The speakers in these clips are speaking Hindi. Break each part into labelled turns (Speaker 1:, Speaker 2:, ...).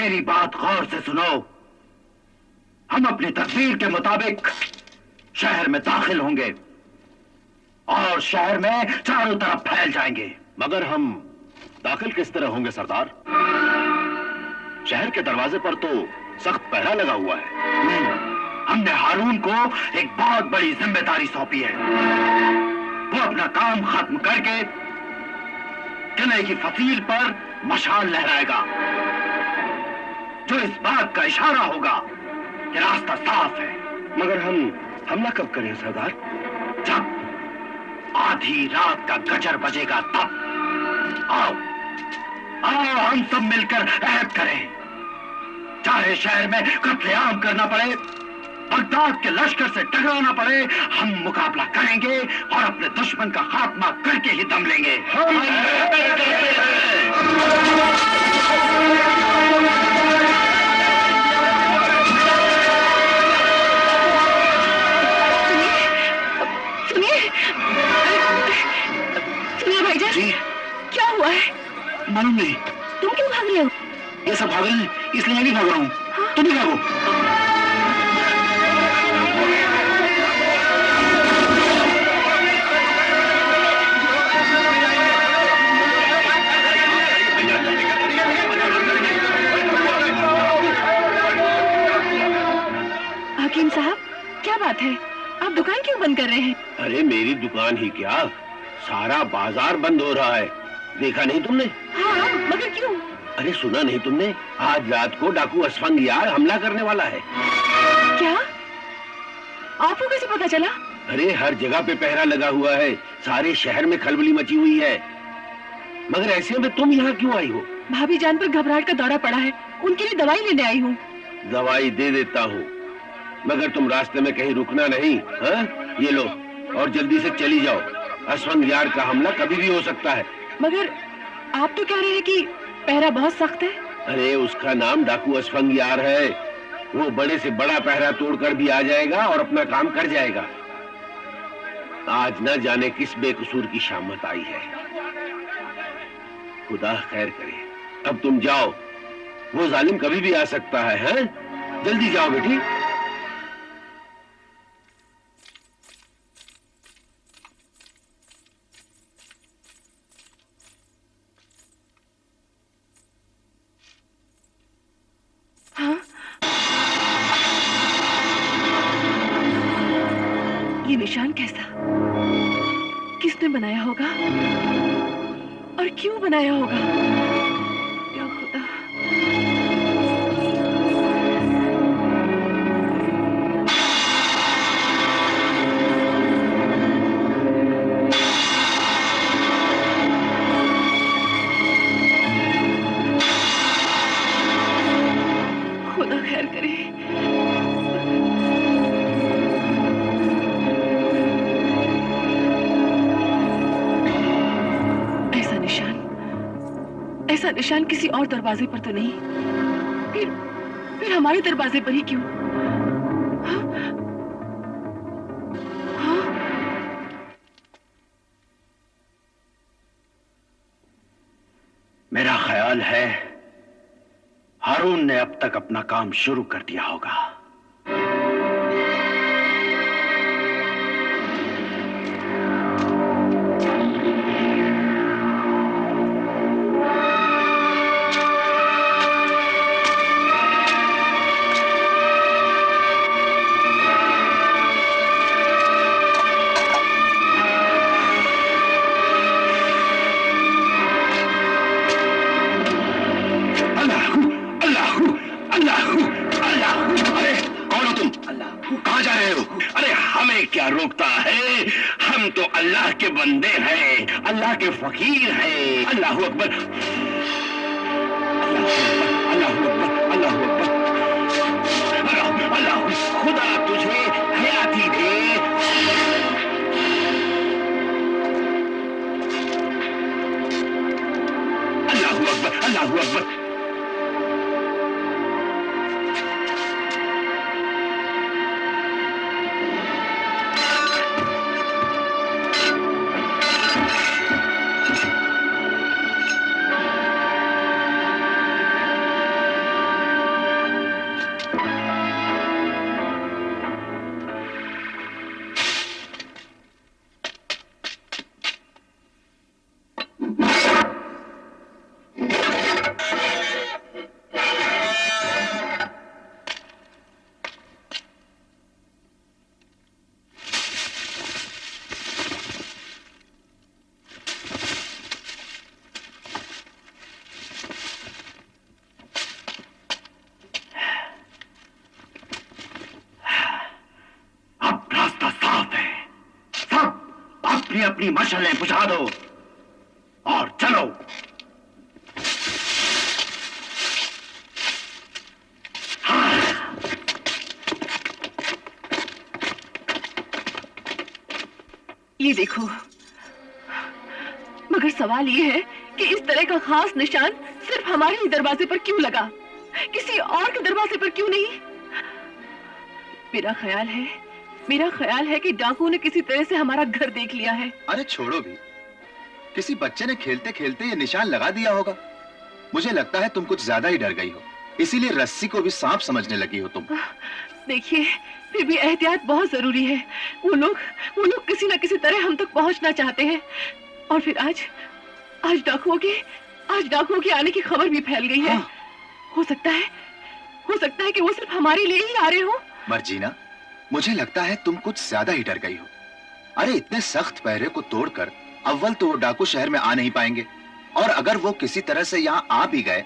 Speaker 1: मेरी बात गौर से सुनो। हम अपनी तस्वीर के मुताबिक शहर में दाखिल होंगे और शहर में चारों तरफ फैल जाएंगे।
Speaker 2: मगर हम दाखिल किस तरह होंगे सरदार? शहर के दरवाजे पर तो सख्त पहरा लगा हुआ है।
Speaker 1: नहीं, हमने हारून को एक बहुत बड़ी जिम्मेदारी सौंपी है। वो अपना काम खत्म करके किले की फसील पर मशाल लहराएगा, जो इस बात का इशारा होगा कि रास्ता साफ है।
Speaker 2: मगर हम हमला कब करें सरदार?
Speaker 1: जब आधी रात का गजर बजेगा तब। आओ आओ, हम सब मिलकर ऐब करें। चाहे शहर में कत्लेआम करना पड़े, बगदाद के लश्कर से टकराना पड़े, हम मुकाबला करेंगे और अपने दुश्मन का खात्मा करके ही दम लेंगे।
Speaker 3: सुनिए भाईजान, क्या हुआ है?
Speaker 1: मालूम नहीं।
Speaker 3: तुम क्यों भाग रहे हो?
Speaker 1: ये सब भाग रहे हैं, इसलिए मैं भी भाग रहा हूँ।
Speaker 3: हाँ?
Speaker 1: तुम भी भागो।
Speaker 3: हकीम साहब, क्या बात है? आप दुकान क्यों बंद कर रहे हैं?
Speaker 2: अरे मेरी दुकान ही क्या, सारा बाजार बंद हो रहा है। देखा नहीं तुमने?
Speaker 3: हाँ, मगर क्यों?
Speaker 2: अरे सुना नहीं तुमने? आज रात को डाकू असफंगियार हमला करने वाला है।
Speaker 3: क्या? आपको कैसे पता चला?
Speaker 2: अरे हर जगह पे पहरा लगा हुआ है, सारे शहर में खलबली मची हुई है। मगर ऐसे में तुम यहाँ क्यों आई हो?
Speaker 3: भाभी जान पर घबराहट का दौरा पड़ा है, उनके लिए दवाई लेने आई हूँ।
Speaker 2: दवाई दे देता हूँ, मगर तुम रास्ते में कहीं रुकना नहीं। हाँ? ये लो और जल्दी से चली जाओ। असफंगियार का हमला कभी भी हो सकता है।
Speaker 3: मगर आप तो कह रहे हैं कि पहरा बहुत सख्त है।
Speaker 2: अरे उसका नाम डाकू असफंगियार है। वो बड़े से बड़ा पहरा तोड़कर भी आ जाएगा और अपना काम कर जाएगा। आज न जाने किस बेकसूर की शामत आई है। खुदा खैर करे। अब तुम जाओ, वो जालिम कभी भी आ सकता है। हैं? जल्दी जाओ बेटी।
Speaker 3: हाँ? ये निशान कैसा? किसने बनाया होगा और क्यों बनाया होगा? या खुदा। खुदा खैर करे। ऐसा निशान किसी और दरवाजे पर तो नहीं? फिर हमारे दरवाजे पर ही क्यों? हाँ? हाँ?
Speaker 1: मेरा ख्याल है हारून ने अब तक अपना काम शुरू कर दिया होगा। क्या रोकता है? हम तो अल्लाह के बंदे हैं, अल्लाह के फकीर हैं। अल्लाह अकबर, अल्लाह अकबर, अल्लाह अकबर, अल्लाह। खुदा तुझे हयाती दे। अल्लाह अकबर, अल्लाह अकबर। अपनी मशालें बुझा दो और चलो।
Speaker 3: ये देखो, मगर सवाल ये है कि इस तरह का खास निशान सिर्फ हमारे ही दरवाजे पर क्यों लगा, किसी और के दरवाजे पर क्यों नहीं? मेरा ख्याल है कि डाकुओं ने किसी तरह से हमारा घर देख लिया है।
Speaker 4: अरे छोड़ो भी, किसी बच्चे ने खेलते खेलते ये निशान लगा दिया होगा। मुझे लगता है तुम कुछ ज्यादा ही डर गई हो, इसीलिए रस्सी को भी सांप समझने लगी हो तुम।
Speaker 3: देखिए, फिर भी एहतियात बहुत जरूरी है। वो लोग किसी न किसी तरह हम तक पहुंचना चाहते हैं। और फिर आज डाकुओं के आने की खबर भी फैल गई है। हो सकता है कि वो सिर्फ हमारे लिए ही आ रहे हो।
Speaker 4: मर्जीना, मुझे लगता है तुम कुछ ज्यादा ही डर गई हो। अरे इतने सख्त पहरे को तोड़कर अव्वल तो वो डाकू शहर में आ नहीं पाएंगे, और अगर वो किसी तरह से यहाँ आ भी गए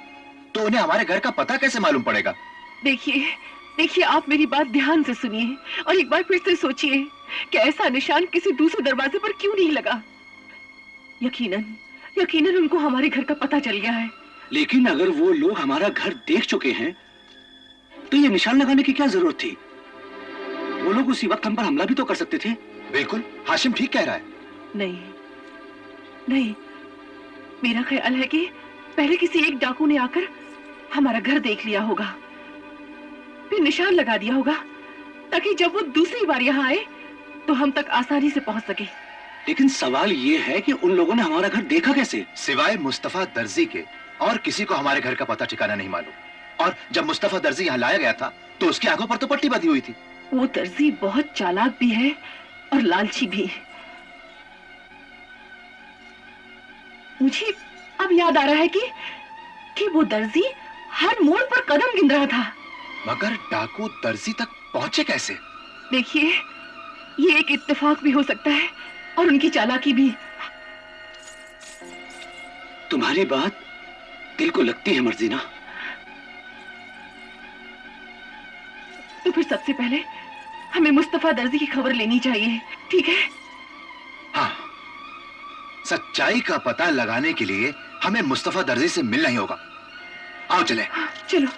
Speaker 4: तो उन्हें हमारे घर का पता कैसे मालूम पड़ेगा?
Speaker 3: देखिए, आप मेरी बात ध्यान से सुनिए और एक बार फिर से सोचिए कि ऐसा निशान किसी दूसरे दरवाजे पर क्यों नहीं लगा। यकीनन उनको हमारे घर का पता चल गया है।
Speaker 1: लेकिन अगर वो लोग हमारा घर देख चुके हैं तो ये निशान लगाने की क्या जरूरत थी? वो लोग उसी वक्त हम पर हमला भी तो कर सकते थे।
Speaker 4: बिल्कुल, हाशिम ठीक कह रहा है।
Speaker 3: नहीं, मेरा ख्याल है कि पहले किसी एक डाकू ने आकर हमारा घर देख लिया होगा, फिर निशान लगा दिया होगा, ताकि जब वो दूसरी बार यहाँ आए तो हम तक आसानी से पहुंच सके।
Speaker 1: लेकिन सवाल ये है कि उन लोगों ने हमारा घर देखा कैसे?
Speaker 4: सिवाय मुस्तफा दर्जी के और किसी को हमारे घर का पता ठिकाना नहीं मालूम। और जब मुस्तफा दर्जी यहाँ लाया गया था तो उसकी आंखों पर तो पट्टी बंधी हुई थी।
Speaker 3: वो दर्जी बहुत चालाक भी है और लालची भी। मुझे अब याद आ रहा है कि वो दर्जी हर मोड़ पर कदम गिन रहा था।
Speaker 4: मगर डाकू दर्जी तक पहुंचे कैसे?
Speaker 3: देखिए, ये एक इत्तेफाक भी हो सकता है और उनकी चालाकी भी।
Speaker 1: तुम्हारी बात दिल को लगती है मर्जीना।
Speaker 3: तो फिर सबसे पहले हमें मुस्तफा दर्जी की खबर लेनी चाहिए, ठीक है?
Speaker 4: हाँ, सच्चाई का पता लगाने के लिए हमें मुस्तफा दर्जी से मिलना ही होगा। आओ चले।
Speaker 3: चलो।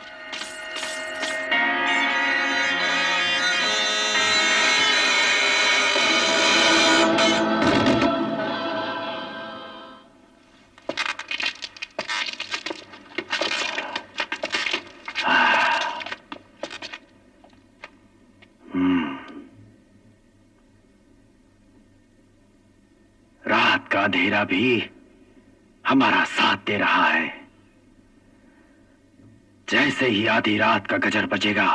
Speaker 1: रात का अंधेरा भी हमारा साथ दे रहा है। जैसे ही आधी रात का गजर बजेगा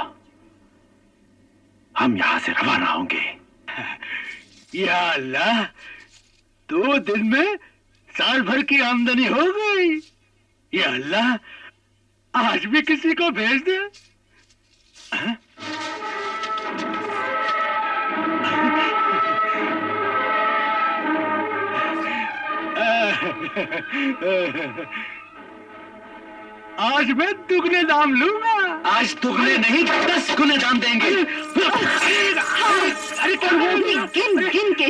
Speaker 1: हम यहां से रवाना होंगे। या अल्लाह, 2 दिन में साल भर की आमदनी हो गई। या अल्लाह, आज भी किसी को भेज दे। आज मैं दुगने दाम लूंगा। आज दुगने नहीं, 10 गुने दाम देंगे।
Speaker 3: अरे तो वो भी गिन के।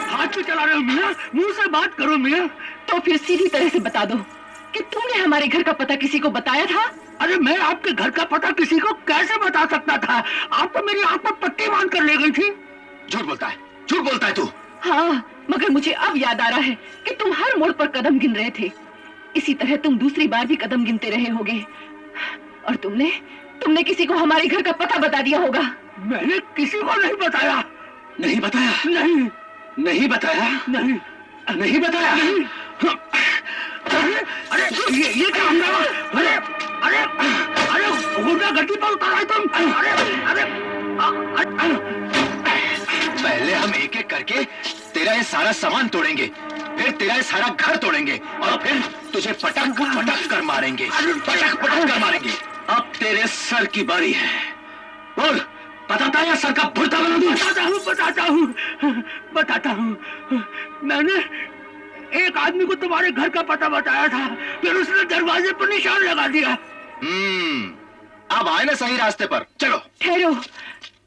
Speaker 3: हाथ क्यों चला रहे हो मियां? मुंह से बात करो मियां। तो फिर सीधी तरह से बता दो कि तुमने हमारे घर का पता किसी को बताया था?
Speaker 1: अरे मैं आपके घर का पता किसी को कैसे बता सकता था? आप तो मेरी आंख पर पट्टी बांध कर ले गई थी।
Speaker 4: झूठ बोलता है तू।
Speaker 3: हाँ, मगर मुझे अब याद आ रहा है कि तुम हर मोड़ पर कदम गिन रहे थे। इसी तरह तुम दूसरी बार भी कदम गिनते रहे होगे और तुमने किसी को हमारे घर का पता बता दिया होगा।
Speaker 1: मैंने किसी को नहीं बताया। नहीं बताया? नहीं बताया। अरे ये क्या हंगामा? अरे गुंडा गड्डी पर उतर आए तुम।
Speaker 4: पहले हम एक एक करके तेरा ये सारा सामान तोड़ेंगे, फिर तेरा ये सारा घर तोड़ेंगे और फिर तुझे पटक कर मारेंगे। अब तेरे सर की बारी है। बोल, बताता है या सर का भुर्ता बना दूं? बताता हूँ। मैंने
Speaker 1: एक आदमी को तुम्हारे घर का पता बताया था, फिर उसने दरवाजे पर निशान लगा दिया।
Speaker 4: अब आए ना सही रास्ते पर। चलो।
Speaker 3: ठहरो,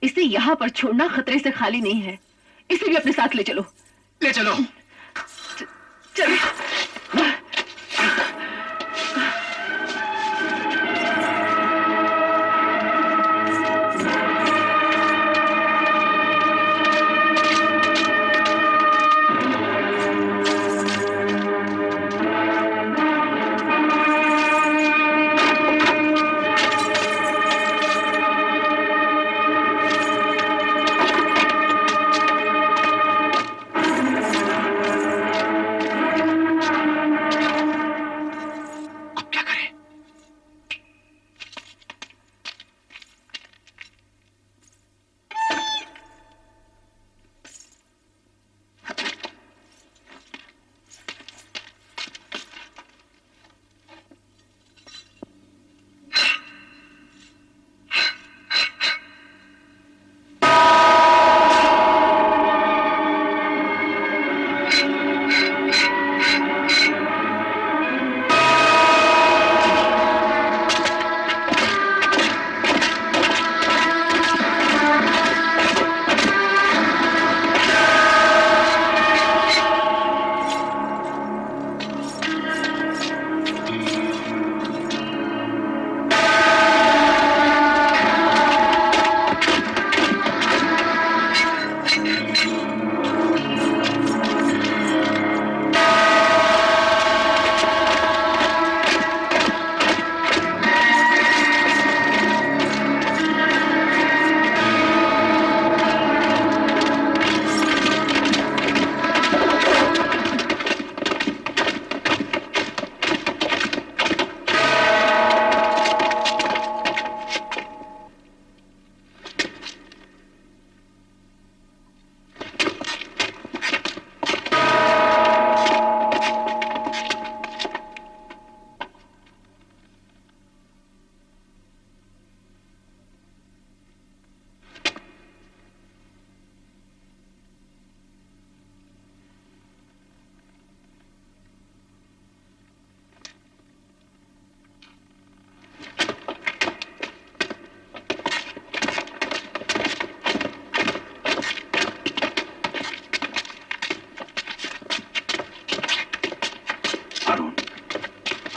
Speaker 3: इसे यहाँ पर छोड़ना खतरे से खाली नहीं है। इसे भी अपने साथ ले चलो।
Speaker 4: ले चलो।
Speaker 3: चलो।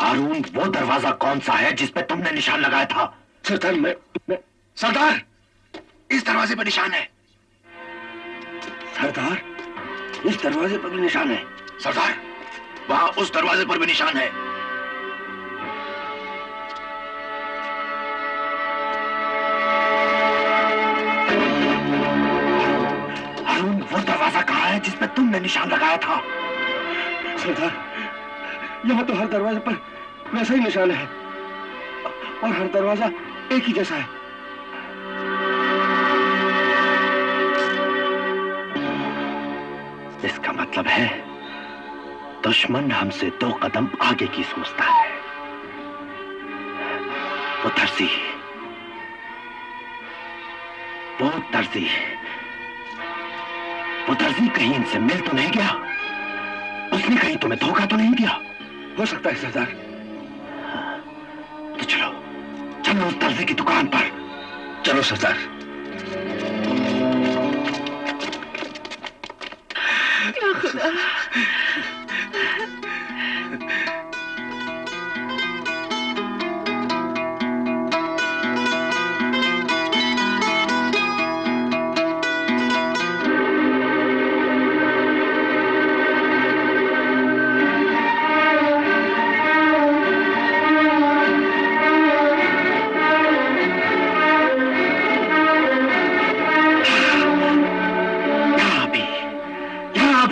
Speaker 1: हारून, वो दरवाजा कौन सा है जिस पे तुमने निशान लगाया था?
Speaker 2: सरदार मैं
Speaker 4: सरदार, इस दरवाजे पर निशान है।
Speaker 1: सरदार, इस दरवाजे पर भी निशान है।
Speaker 4: सरदार, वहां उस दरवाजे पर भी निशान है।
Speaker 1: हारून, वो दरवाजा कहाँ है जिस पे तुमने निशान लगाया था?
Speaker 2: सरदार, यहाँ तो हर दरवाजे पर वैसा ही निशान है और हर दरवाजा एक ही जैसा है।
Speaker 1: इसका मतलब है दुश्मन हमसे 2 कदम आगे की सोचता है। वो दर्जी कहीं इनसे मिल तो नहीं गया? उसने कहीं तुम्हें धोखा तो नहीं दिया?
Speaker 2: हो सकता है सरदार।
Speaker 1: तो चलो उस दर्जी की दुकान पर।
Speaker 2: चलो सरदार।
Speaker 3: या खुदा।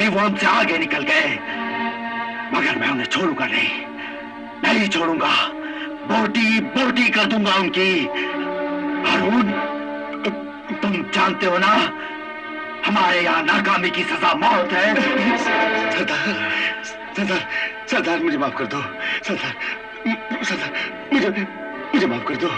Speaker 1: वो हमसे आगे निकल गए, मगर मैं उन्हें छोड़ूंगा नहीं छोड़ूंगा। बोटी कर दूंगा उनकी। हारून, तुम जानते हो ना, हमारे यहाँ नाकामी की सजा मौत है।
Speaker 2: सरदार मुझे माफ कर दो। सरदार मुझे माफ कर दो।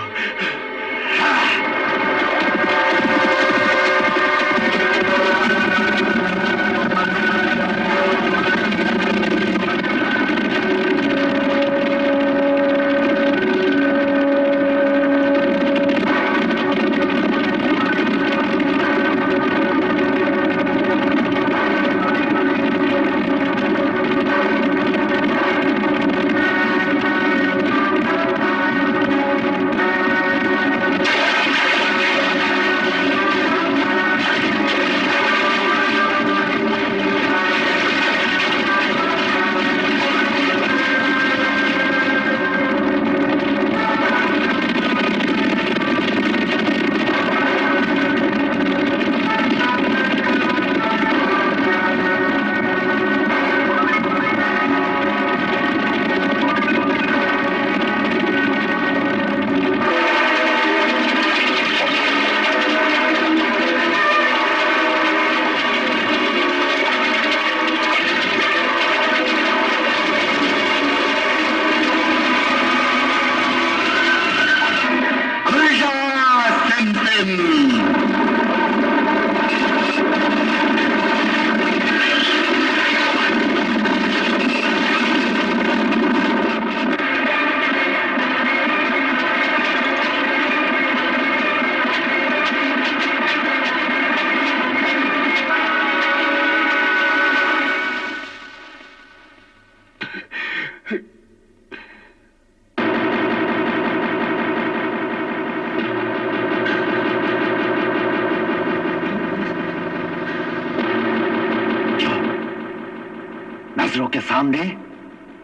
Speaker 1: नजरों के सामने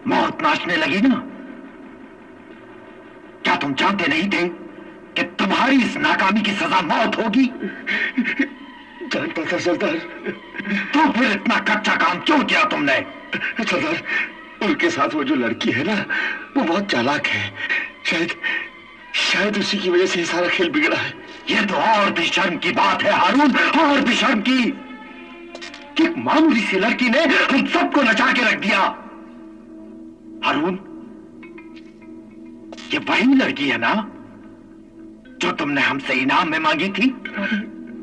Speaker 1: मौत नाचने लगी ना? क्या तुम जानते नहीं थे कि तुम्हारी इस नाकामी की सजा मौत होगी?
Speaker 5: जानता था सरदार।
Speaker 1: तो फिर इतना कच्चा काम क्यों किया तुमने?
Speaker 5: सरदार, उनके साथ वो जो लड़की है ना, वो बहुत चालाक है। शायद उसी की वजह से सारा खेल बिगड़ा है।
Speaker 1: ये तो और भी शर्म की बात है हारून, और भी शर्म की कि एक मामूली सी लड़की ने हम सबको नचा के रख दिया। हारून, ये वही लड़की है ना जो तुमने हमसे इनाम में मांगी थी?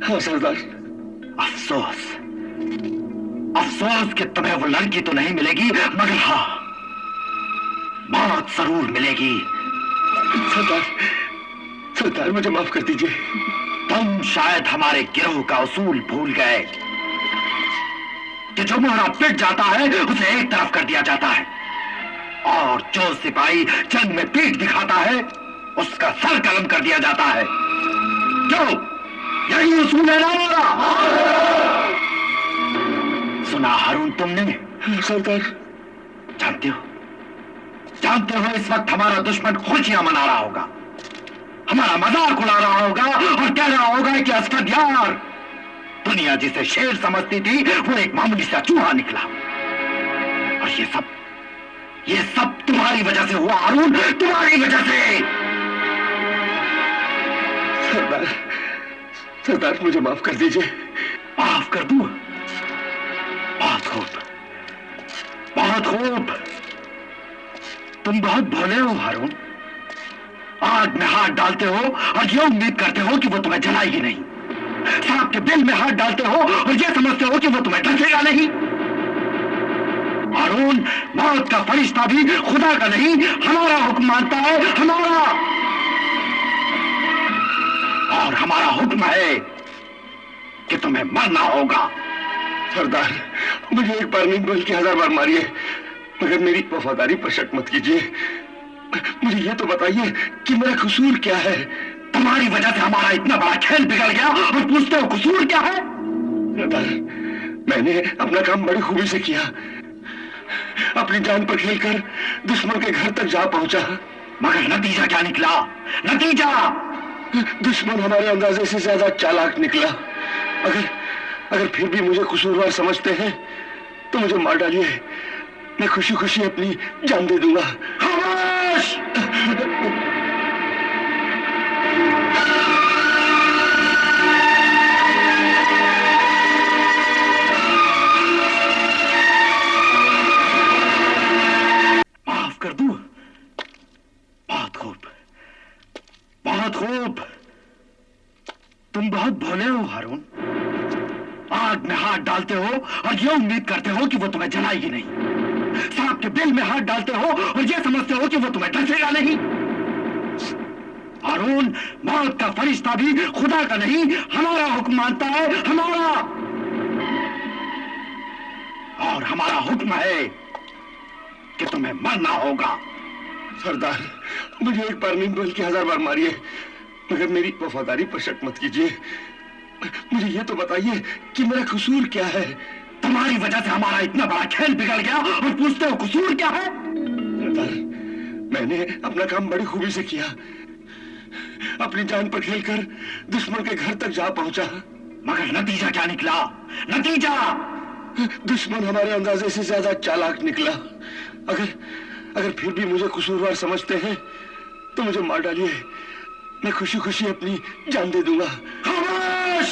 Speaker 5: हाँ सरदार।
Speaker 1: अफसोस, अफसोस कि तुम्हें वो लड़की तो नहीं मिलेगी, मगर हाँ, मौत जरूर मिलेगी।
Speaker 5: सरदार, सरदार मुझे माफ कर दीजिए।
Speaker 1: तुम शायद हमारे गिरोह का उसूल भूल गए कि जो मोहरा पिट जाता है उसे एक तरफ कर दिया जाता है, और जो सिपाही जंग में पीठ दिखाता है उसका सर कलम कर दिया जाता है। क्यों? यही उसूल है ना हमारा? सुना हारून तुमने?
Speaker 5: सरदार।
Speaker 1: जानते हो इस वक्त हमारा दुश्मन खुशियां मना रहा होगा, हमारा मजाक उड़ा रहा होगा और कह रहा होगा कि असफद यार, दुनिया जिसे शेर समझती थी वो एक मामूली सा चूहा निकला। और ये सब तुम्हारी वजह से हुआ हारून, तुम्हारी वजह से।
Speaker 5: सरदार, सरदार मुझे माफ कर दीजिए।
Speaker 1: माफ कर दूं? बहुत खूब, बहुत खूब। तुम बहुत भोले हो हारून। आग में हाथ डालते हो और ये उम्मीद करते हो कि वो तुम्हें जलाएगी नहीं। सांप के बिल में हाथ डालते हो और ये समझते हो कि वो तुम्हें डसेगा नहीं। हारून, मौत का फरिश्ता भी खुदा का नहीं, हमारा हुक्म मानता है, हमारा। और हमारा हुक्म है कि तुम्हें मरना होगा।
Speaker 5: सरदार, मुझे एक बार नहीं बल्कि 1000 बार मारिए, मगर मेरी वफादारी पर शक मत कीजिए। मुझे ये तो बताइए कि मेरा कसूर क्या है?
Speaker 1: तुम्हारी वजह से हमारा इतना बड़ा खेल बिगड़ गया और पूछते हो कसूर क्या है?
Speaker 5: सरदार, मैंने अपना काम बड़ी खूबी से किया, अपनी जान पर खेलकर दुश्मन के घर तक जा पहुंचा।
Speaker 1: मगर नतीजा क्या निकला? नतीजा?
Speaker 5: दुश्मन हमारे अंदाजे से ज्यादा चालाक निकला। अगर फिर भी मुझे कसूरवार समझते हैं तो मुझे मार डालिए, मैं खुशी खुशी अपनी जान दे दूंगा।
Speaker 1: खामोश! माफ कर दूं? बहुत खूब, बहुत खूब। तुम बहुत भोले हो हारून। आग में हाथ डालते हो और ये उम्मीद करते हो कि वो तुम्हें जलाएगी नहीं। सांप के बिल में हाथ डालते हो और ये समझते हो कि वो तुम्हें डसेगा नहीं। हारून, मौत का फरिश्ता भी खुदा का नहीं, हमारा हुक्म मानता है, हमारा। और हमारा हुक्म है कि तुम्हें मरना होगा।
Speaker 5: सरदार, मुझे एक बार नहीं बल्कि 1000 बार मारिए, मगर मेरी वफादारी पर शक मत कीजिए। मुझे ये तो बताइए कि मेरा कसूर क्या है?
Speaker 1: तुम्हारी वजह से हमारा इतना बड़ा खेल बिगड़ गया और पूछते हो कसूर क्या है?
Speaker 5: सरदार, मैंने अपना काम बड़ी खूबी से किया, अपनी जान पर खेलकर दुश्मन के घर तक जा पहुंचा।
Speaker 1: मगर नतीजा क्या निकला? नतीजा?
Speaker 5: दुश्मन हमारे अंदाजे से ज्यादा चालाक निकला। अगर फिर भी मुझे कसूरवार समझते हैं तो मुझे मार डालिए, मैं खुशी खुशी अपनी जान दे दूंगा।
Speaker 1: खामोश!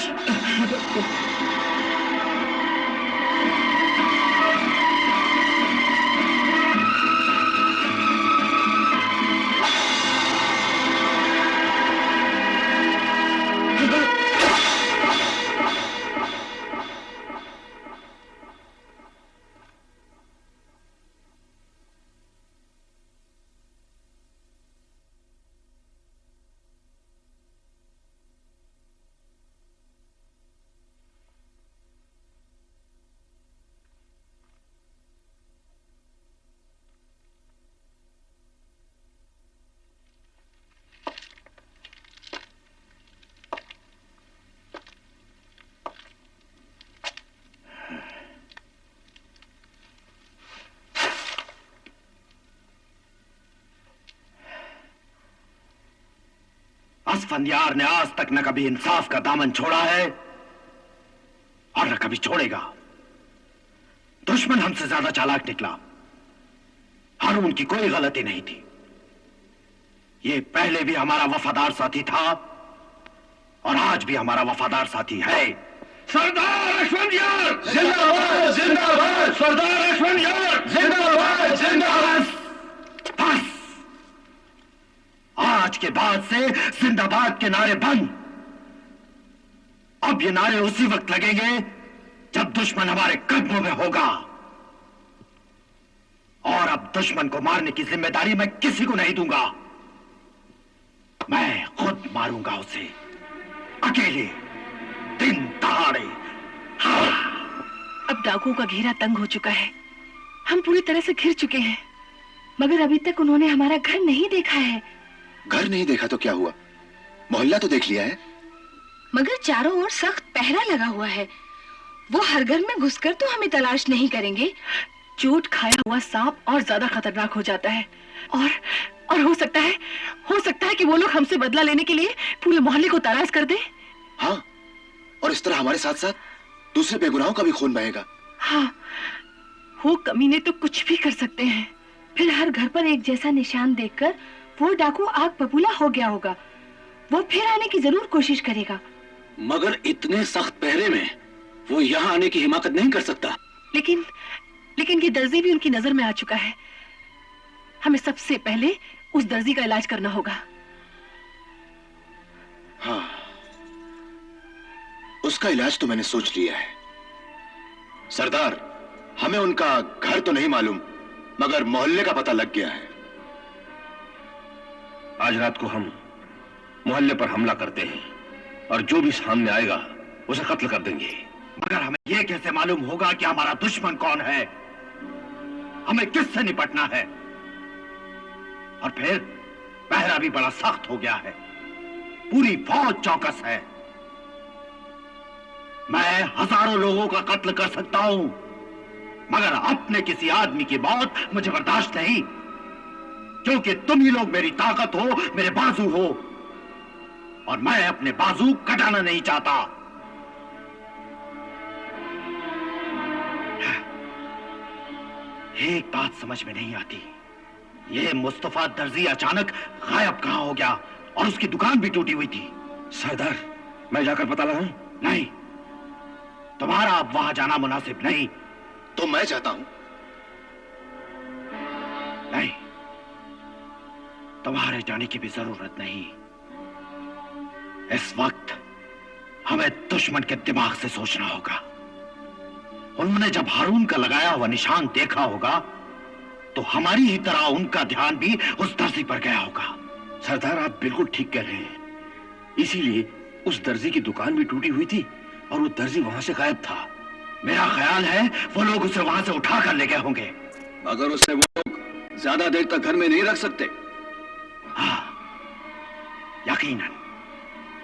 Speaker 1: असफंदियार ने आज तक न कभी इंसाफ का दामन छोड़ा है और न कभी छोड़ेगा। दुश्मन हमसे ज्यादा चालाक निकला। हारून की कोई गलती नहीं थी। ये पहले भी हमारा वफादार साथी था और आज भी हमारा वफादार साथी है। सरदार अश्वंदियार जिंदाबाद जिंदाबाद, सरदार अश्वंदियार जिंदाबाद जिंदाबाद। बस आज के बाद से जिंदाबाद के नारे बंद। अब ये नारे उसी वक्त लगेंगे जब दुश्मन हमारे कदमों में होगा, और अब दुश्मन को मारने की जिम्मेदारी मैं किसी को नहीं दूंगा। मैं खुद मारूंगा उसे, अकेले, दिन दहाड़े।
Speaker 3: अब डाकुओं का घेरा तंग हो चुका है। हम पूरी तरह से घिर चुके हैं, मगर अभी तक उन्होंने हमारा घर नहीं देखा है।
Speaker 4: घर नहीं देखा तो क्या हुआ, मोहल्ला तो देख लिया है।
Speaker 6: मगर चारों ओर सख्त पहरा लगा हुआ है। वो हर घर में घुसकर तो हमें तलाश नहीं करेंगे।
Speaker 3: चोट खाया हुआ सांप और ज्यादा खतरनाक हो जाता है, और हो सकता है कि वो लोग हमसे बदला लेने के लिए पूरे मोहल्ले को तलाश कर दे।
Speaker 4: हाँ, और इस तरह हमारे साथ साथ दूसरे बेगुनाहों का भी खून बहेगा।
Speaker 3: हाँ, वो कमीने तो कुछ भी कर सकते हैं।
Speaker 6: फिर हर घर पर एक जैसा निशान देखकर वो डाकू आग बबूला हो गया होगा। वो फिर आने की जरूर कोशिश करेगा।
Speaker 7: मगर इतने सख्त पहरे में वो यहाँ आने की हिमाकत नहीं कर सकता।
Speaker 3: लेकिन ये दर्जी भी उनकी नजर में आ चुका है। हमें सबसे पहले उस दर्जी का इलाज करना होगा।
Speaker 4: हाँ, उसका इलाज तो मैंने सोच लिया है। सरदार, हमें उनका घर तो नहीं मालूम, मगर मोहल्ले का पता लग गया है।
Speaker 2: आज रात को हम मोहल्ले पर हमला करते हैं और जो भी सामने आएगा उसे कत्ल कर देंगे।
Speaker 1: मगर हमें यह कैसे मालूम होगा कि हमारा दुश्मन कौन है? हमें किससे निपटना है? और फिर पहरा भी बड़ा सख्त हो गया है। पूरी फौज चौकस है। मैं हजारों लोगों का कत्ल कर सकता हूं, मगर अपने किसी आदमी की मौत मुझे बर्दाश्त नहीं, क्योंकि तुम ही लोग मेरी ताकत हो, मेरे बाजू हो, और मैं अपने बाजू कटाना नहीं चाहता। एक बात समझ में नहीं आती, ये मुस्तफा दर्जी अचानक गायब कहां हो गया, और उसकी दुकान भी टूटी हुई थी।
Speaker 2: सरदार, मैं जाकर पता लगाऊं?
Speaker 1: नहीं, तुम्हारा अब वहां जाना मुनासिब नहीं।
Speaker 4: तो मैं चाहता हूं।
Speaker 1: नहीं, तुम्हारे जाने की भी जरूरत नहीं। इस वक्त हमें दुश्मन के दिमाग से सोचना होगा। उन्होंने जब हारून का लगाया हुआ निशान देखा होगा, तो हमारी ही तरह उनका ध्यान भी उस दर्जी पर गया होगा।
Speaker 2: सरदार, आप बिल्कुल ठीक कह रहे हैं। इसीलिए उस दर्जी की दुकान भी टूटी हुई थी और वो दर्जी वहां से गायब था।
Speaker 1: मेरा ख्याल है वो लोग उसे वहां से उठा कर ले गए होंगे।
Speaker 7: मगर उसे वो लोग ज्यादा देर तक घर में नहीं रख सकते।
Speaker 1: हाँ,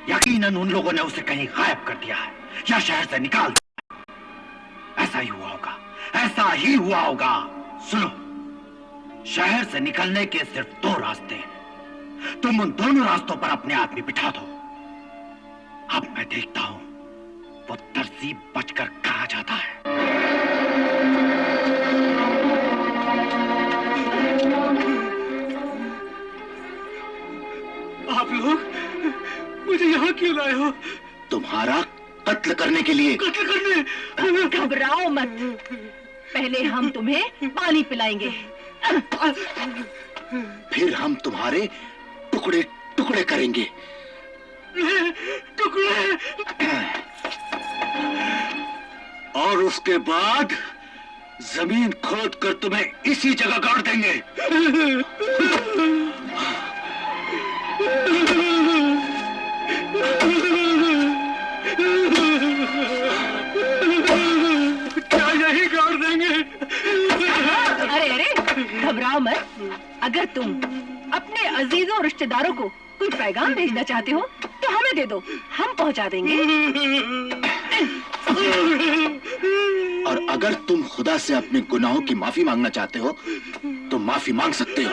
Speaker 1: यकीनन उन लोगों ने उसे कहीं गायब कर दिया है या शहर से निकाल दिया। ऐसा ही हुआ होगा, ऐसा ही हुआ होगा। सुनो, शहर से निकलने के सिर्फ 2 रास्ते हैं। तुम उन दोनों रास्तों पर अपने आदमी बिठा दो। अब मैं देखता हूं वो दर्जी बचकर कहां जाता है।
Speaker 5: आप लोग मुझे यहाँ क्यों लाए हो?
Speaker 4: तुम्हारा कत्ल करने के लिए।
Speaker 5: कत्ल करने?
Speaker 3: घबराओ मत, पहले हम तुम्हें पानी पिलाएंगे,
Speaker 4: फिर हम तुम्हारे टुकड़े टुकड़े करेंगे।
Speaker 5: टुकड़े?
Speaker 7: और उसके बाद जमीन खोद कर तुम्हें इसी जगह गाड़ देंगे।
Speaker 5: क्या यही गाड़ देंगे?
Speaker 3: अरे घबराओ मत। अगर तुम अपने अजीजों और रिश्तेदारों को कोई पैगाम भेजना चाहते हो तो हमें दे दो, हम पहुंचा देंगे।
Speaker 4: और अगर तुम खुदा से अपने गुनाहों की माफी मांगना चाहते हो तो माफी मांग सकते हो।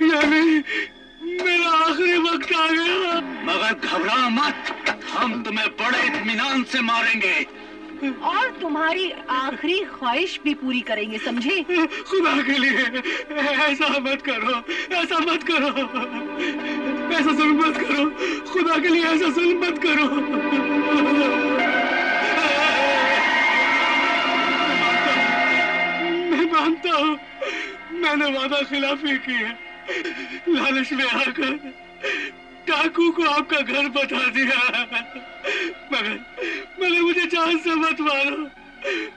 Speaker 5: यानी मेरा
Speaker 7: आखिरी वक्त आ गया। मगर घबराओ मत, हम तुम्हें बड़े इत्मीनान से मारेंगे
Speaker 3: और तुम्हारी आखिरी ख्वाहिश भी पूरी करेंगे, समझे?
Speaker 7: खुदा के लिए ऐसा मत करो, ऐसा मत करो, ऐसा जुल्म मत करो, खुदा के लिए ऐसा जुल्म मत करो। मैं मानता हूँ मैंने वादा खिलाफी की है, लालच में आकर डाकू को आपका घर बता दिया, मगर मुझे जान से मत मारो,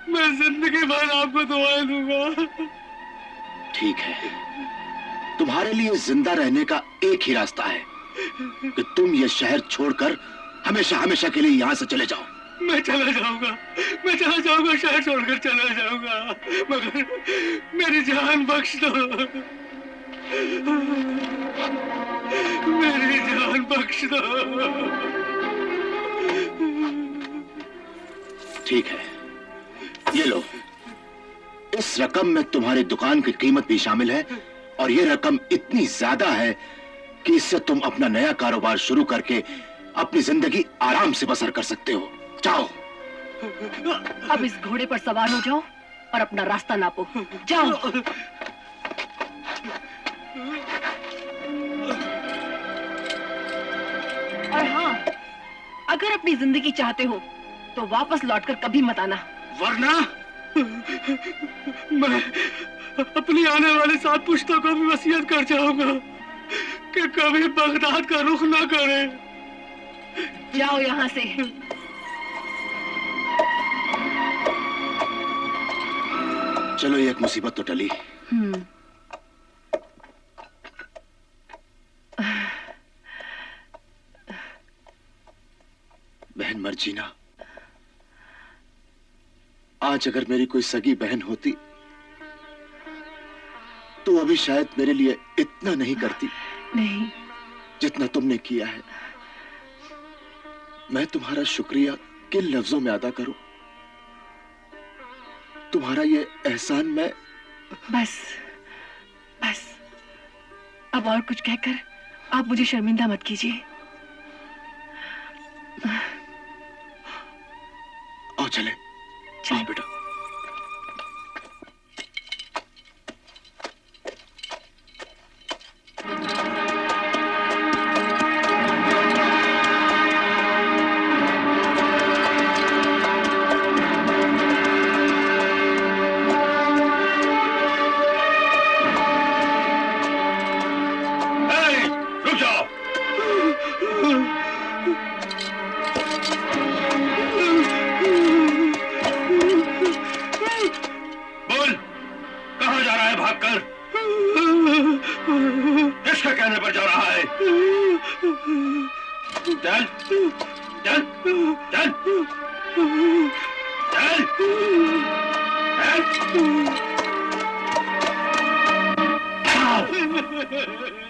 Speaker 7: मैं जिंदगी भर आपको दुआएं दूंगा।
Speaker 4: ठीक है, तुम्हारे लिए जिंदा रहने का एक ही रास्ता है कि तुम ये शहर छोड़कर हमेशा हमेशा के लिए यहाँ से चले जाओ।
Speaker 7: मैं चला जाऊंगा, शहर छोड़कर चला जाऊंगा, मगर मेरी जान बख्श दो, मेरी जान बख्श दो। ठीक है, ये लो, इस रकम में तुम्हारी दुकान की कीमत भी शामिल है, और ये रकम इतनी ज्यादा है कि इससे तुम अपना नया कारोबार शुरू करके अपनी जिंदगी आराम से बसर कर सकते हो। जाओ।
Speaker 3: अब इस घोड़े पर सवार हो जाओ और अपना रास्ता नापो, जाओ। और हाँ, अगर अपनी जिंदगी चाहते हो तो वापस लौटकर कभी मत आना,
Speaker 7: वरना मैं अपनी आने वाली 7 पुश्तों को भी वसीयत कर जाऊंगा कि कभी बगदाद का रुख ना करें।
Speaker 3: जाओ यहाँ से।
Speaker 4: चलो, ये एक मुसीबत तो टली। बहन मर्जीना, आज अगर मेरी कोई सगी बहन होती तो अभी शायद मेरे लिए इतना नहीं करती
Speaker 3: नहीं,
Speaker 4: जितना तुमने किया है। मैं तुम्हारा शुक्रिया किन लफ्जों में अदा करूं? तुम्हारा ये एहसान मैं
Speaker 3: बस अब और कुछ कहकर आप मुझे शर्मिंदा मत कीजिए।
Speaker 4: आओ चले, आओ बेटा।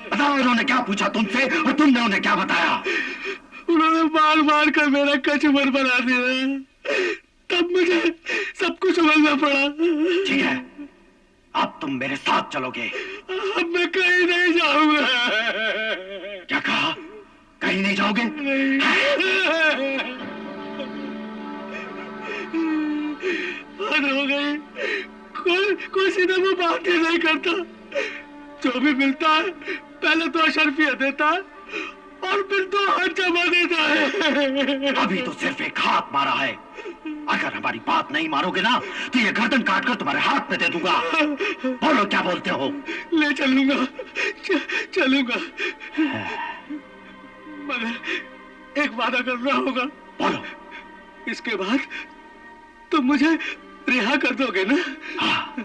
Speaker 1: बताओ, उन्होंने क्या पूछा तुमसे और तुमने उन्हें क्या बताया?
Speaker 7: उन्होंने मार मार कर मेरा कचूमर बना दिया, तब मुझे सब कुछ समझना पड़ा।
Speaker 1: ठीक है, अब तुम मेरे साथ चलोगे।
Speaker 7: अब मैं कहीं नहीं जाऊंगा।
Speaker 1: क्या कहा? कहीं नहीं जाओगे?
Speaker 7: हद हो गई, कोई सीधे वो बात ही नहीं करता। जो भी मिलता है पहले तो अशरफिया देता है और फिर तो हाथ जमा देता है।
Speaker 1: अभी तो सिर्फ एक हाथ मारा है, अगर हमारी बात नहीं मारोगे ना तो ये गर्दन काटकर तुम्हारे हाथ में दे दूंगा। बोलो, क्या बोलते हो?
Speaker 7: ले चलूंगा, चलूंगा, मगर एक वादा करना होगा।
Speaker 1: बोलो।
Speaker 7: इसके बाद तुम मुझे रिहा कर दोगे ना?
Speaker 1: हाँ,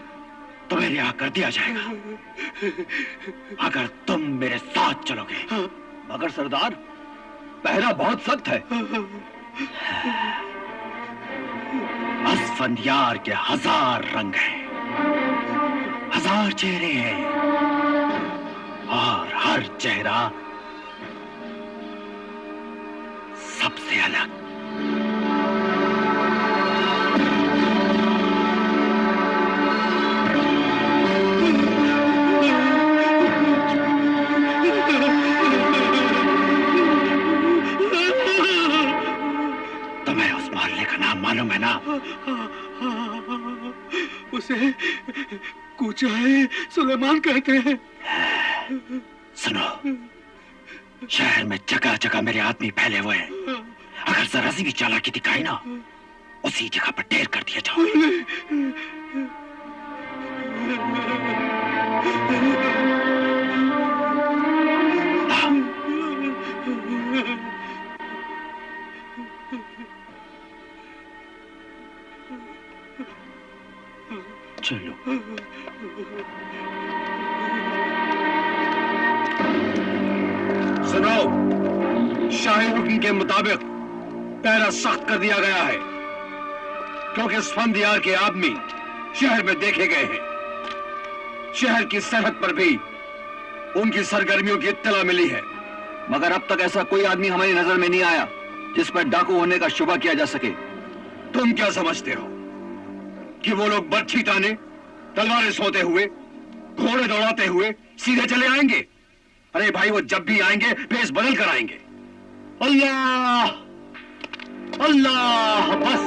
Speaker 1: तुम्हें रिहा कर दिया जाएगा अगर तुम मेरे साथ चलोगे।
Speaker 5: मगर सरदार, पहरा बहुत सख्त है।
Speaker 1: असफंदियार के 1000 रंग हैं, 1000 चेहरे हैं, और हर चेहरा सबसे अलग। मालूम है ना?
Speaker 5: उसे कूचाए सुलेमान कहते हैं।
Speaker 1: सुनो, शहर में जगह जगह मेरे आदमी फैले हुए हैं। अगर जरा सी भी चालाकी दिखाई ना, उसी जगह पर ढेर कर दिया जाओ। चलो।
Speaker 2: सुनो, शाही हुक्म के मुताबिक पहरा सख्त कर दिया गया है, क्योंकि स्फंदियार के आदमी शहर में देखे गए हैं। शहर की सरहद पर भी उनकी सरगर्मियों की इत्तला मिली है,
Speaker 4: मगर अब तक ऐसा कोई आदमी हमारी नजर में नहीं आया जिस पर डाकू होने का शुबा किया जा सके।
Speaker 2: तुम क्या समझते हो कि वो लोग बर्छी ताने, तलवारें सोते हुए, घोड़े दौड़ाते हुए सीधे चले आएंगे? अरे भाई, वो जब भी आएंगे भेष बदल कर आएंगे।
Speaker 1: अल्लाह अल्लाह, बस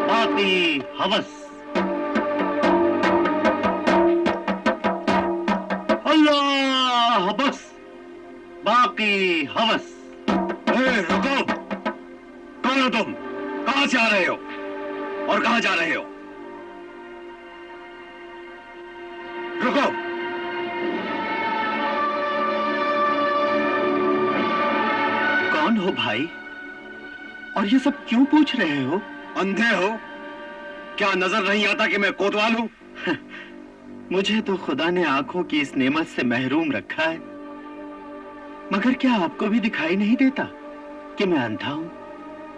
Speaker 1: बाकी हवस। अल्लाह बस बाकी हवस।
Speaker 2: रुको, कौन हो तुम? कहां से आ रहे हो और कहां जा रहे हो? रुको।
Speaker 1: कौन हो भाई, और ये सब क्यों पूछ रहे हो?
Speaker 2: अंधे हो क्या? नजर नहीं आता कि मैं कोतवाल हूं?
Speaker 1: मुझे तो खुदा ने आंखों की इस नेमत से महरूम रखा है, मगर क्या आपको भी दिखाई नहीं देता कि मैं अंधा हूं?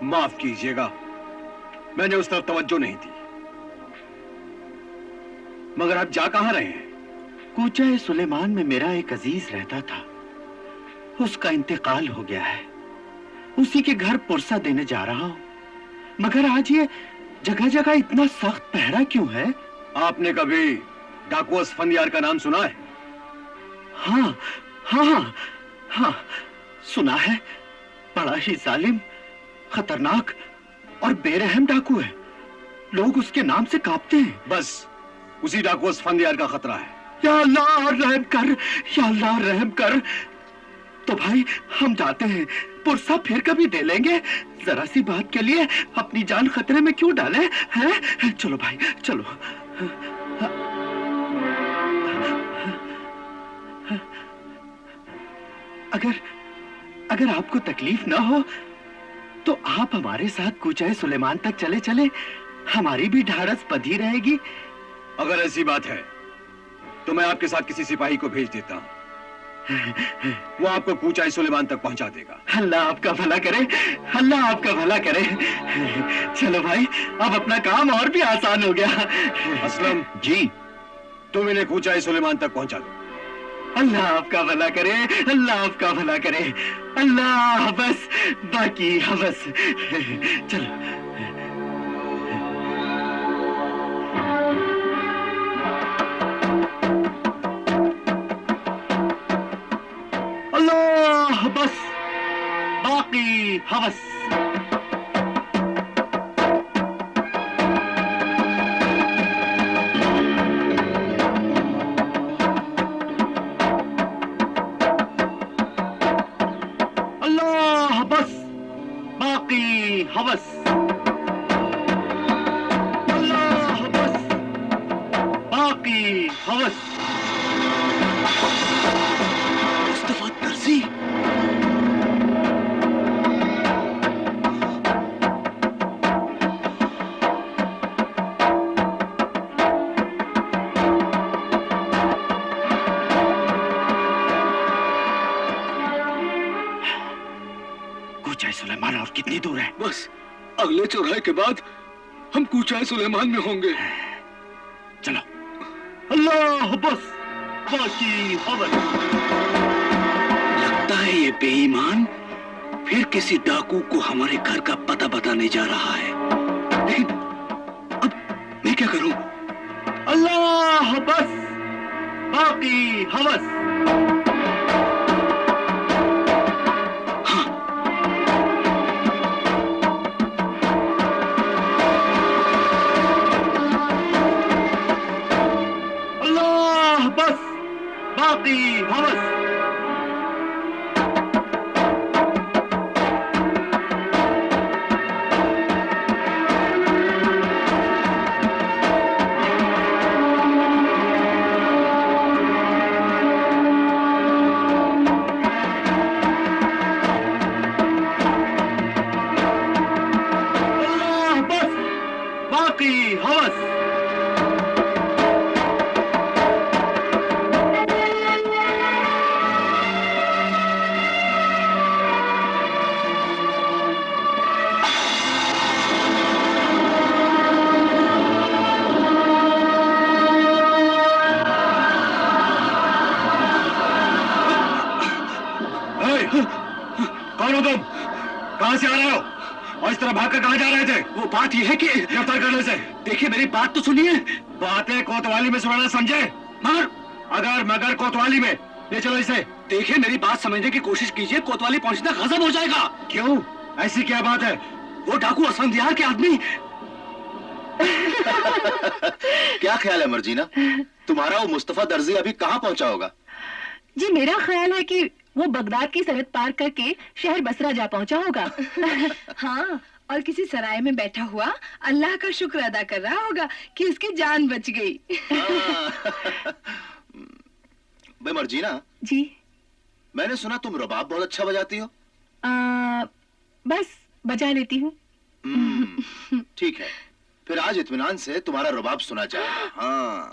Speaker 2: माफ कीजिएगा, मैंने उस तरफ तवज्जो नहीं दी। मगर आप जा कहां रहे हैं?
Speaker 1: कूचा सुलेमान में मेरा एक अजीज रहता था, उसका इंतकाल हो गया है। उसी के घर पुरसा देने जा रहा हूं, मगर आज ये जगह जगह इतना सख्त पहरा क्यों है?
Speaker 2: आपने कभी डाकू स्फंदियार का नाम सुना है?
Speaker 1: हाँ हाँ हाँ हाँ, सुना है। बड़ा ही जालिम, खतरनाक और बेरहम डाकू है। लोग उसके नाम से कांपते हैं।
Speaker 2: बस उसी डाकू स्फंदियार का खतरा है।
Speaker 1: या अल्लाह रहम कर, या अल्लाह रहम कर। तो भाई हम जाते हैं, पुरसा फिर कभी दे लेंगे। जरा सी बात के लिए अपनी जान खतरे में क्यों डाले हैं? चलो भाई चलो। अगर आपको तकलीफ ना हो तो आप हमारे साथ कूचा सुलेमान तक चले चले, हमारी भी ढाढ़स बंधी रहेगी।
Speaker 2: अगर ऐसी बात है तो मैं आपके साथ किसी सिपाही को भेज देता हूं, वो आपको कूचा सुलेमान तक पहुंचा देगा।
Speaker 1: अल्लाह आपका भला करे, अल्लाह आपका भला करे। चलो भाई, अब अपना काम और भी आसान हो गया।
Speaker 2: असलम
Speaker 1: जी,
Speaker 2: तुम इन्हें कूचा सुलेमान तक पहुंचा दो।
Speaker 1: अल्लाह आपका भला करे, अल्लाह आपका भला करे। अल्लाह बस बाकी हवस। चलो। अल्लाह बस बाकी हवस। अल्लाह बस बाकी हवस। अल्लाह बस बाकी हवस।
Speaker 7: मुस्तफा दर्जी,
Speaker 1: कूचा सुलेमान और कितनी दूर है?
Speaker 5: बस अगले चौराहे के बाद हम कूचा सुलेमान में होंगे।
Speaker 1: चलो। अल्लाह बस बाकी हवस।
Speaker 7: लगता है ये बेईमान फिर किसी डाकू को हमारे घर का पता बताने जा रहा है। लेकिन अब मैं क्या करूं?
Speaker 1: अल्लाह बस बाकी हवस। कौन हो तुम? कहां से आ रहे हो और इस तरह भागकर कहां जा रहे थे?
Speaker 4: वो बात यह है कि
Speaker 1: गिरफ्तार करने से।
Speaker 4: देखिए मेरी बात तो सुनिए।
Speaker 1: बातें कोतवाली में सुनाना समझे?
Speaker 4: मगर
Speaker 1: अगर मगर कोतवाली में ले चलो इसे।
Speaker 4: देखिए मेरी बात समझने की कोशिश कीजिए, कोतवाली पहुंचना गजब हो जाएगा।
Speaker 1: क्यों? ऐसी क्या बात है?
Speaker 4: वो डाकू असफंगियार के आदमी।
Speaker 7: क्या ख्याल है मर्जीना, तुम्हारा वो मुस्तफा दर्जी अभी कहाँ पहुंचा होगा?
Speaker 3: जी मेरा ख्याल है कि वो बगदाद की सरहद पार करके शहर बसरा जा पहुंचा होगा।
Speaker 6: हाँ, और किसी सराय में बैठा हुआ अल्लाह का शुक्र अदा कर रहा होगा कि उसकी जान बच गई।
Speaker 7: भाई मर्जीना
Speaker 3: जी
Speaker 7: मैंने सुना तुम रबाब बहुत अच्छा बजाती हो।
Speaker 3: बस बजा लेती हूँ।
Speaker 7: ठीक है, फिर आज इत्मीनान से तुम्हारा रबाब सुना जाएगा। हाँ।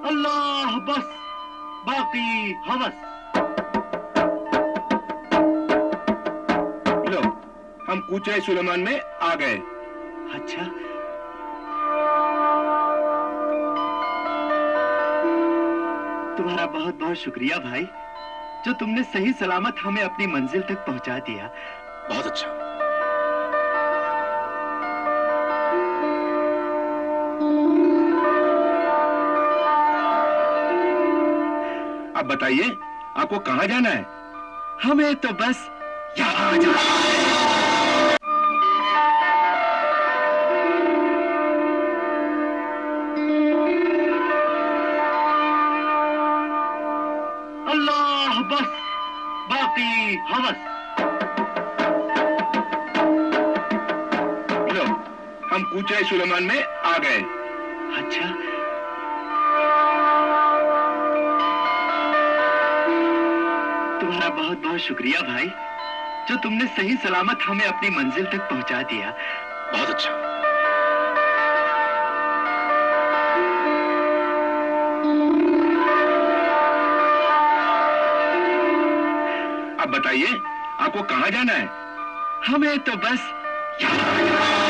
Speaker 1: अल्लाह बस बाकी हवस। लो, हम कूचे सुलेमान में आ गए।
Speaker 4: अच्छा, तुम्हारा बहुत बहुत शुक्रिया भाई, जो तुमने सही सलामत हमें अपनी मंजिल तक पहुंचा दिया।
Speaker 7: बहुत अच्छा।
Speaker 1: अब बताइए आपको कहां जाना है?
Speaker 4: हमें तो बस यहाँ जाना है।
Speaker 1: अल्लाह बस बाकी हवस। लो, हम कूचे सुलेमान में आ गए।
Speaker 4: अच्छा, तुम्हारा बहुत बहुत शुक्रिया भाई, जो तुमने सही सलामत हमें अपनी मंजिल तक पहुंचा दिया।
Speaker 7: बहुत अच्छा।
Speaker 1: अब बताइए आपको कहां जाना है?
Speaker 4: हमें तो बस यहाँ जाना है।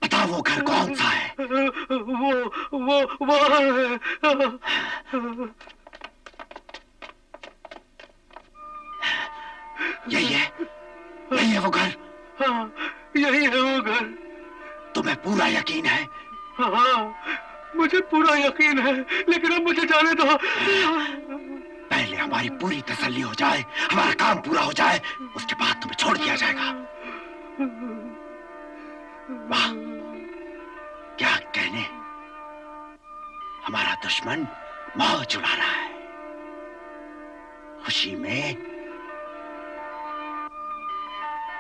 Speaker 4: बता वो घर कौन सा है?
Speaker 1: वो
Speaker 4: यही है, यही है वो घर।
Speaker 1: हाँ, यही है वो घर।
Speaker 4: तुम्हें पूरा यकीन है?
Speaker 1: हाँ, मुझे पूरा यकीन है, लेकिन अब मुझे जाने दो।
Speaker 4: पहले हमारी पूरी तसल्ली हो जाए, हमारा काम पूरा हो जाए, उसके बाद तुम्हें छोड़ दिया जाएगा। वाह, क्या कहने, हमारा दुश्मन मौज उड़ा रहा है। खुशी में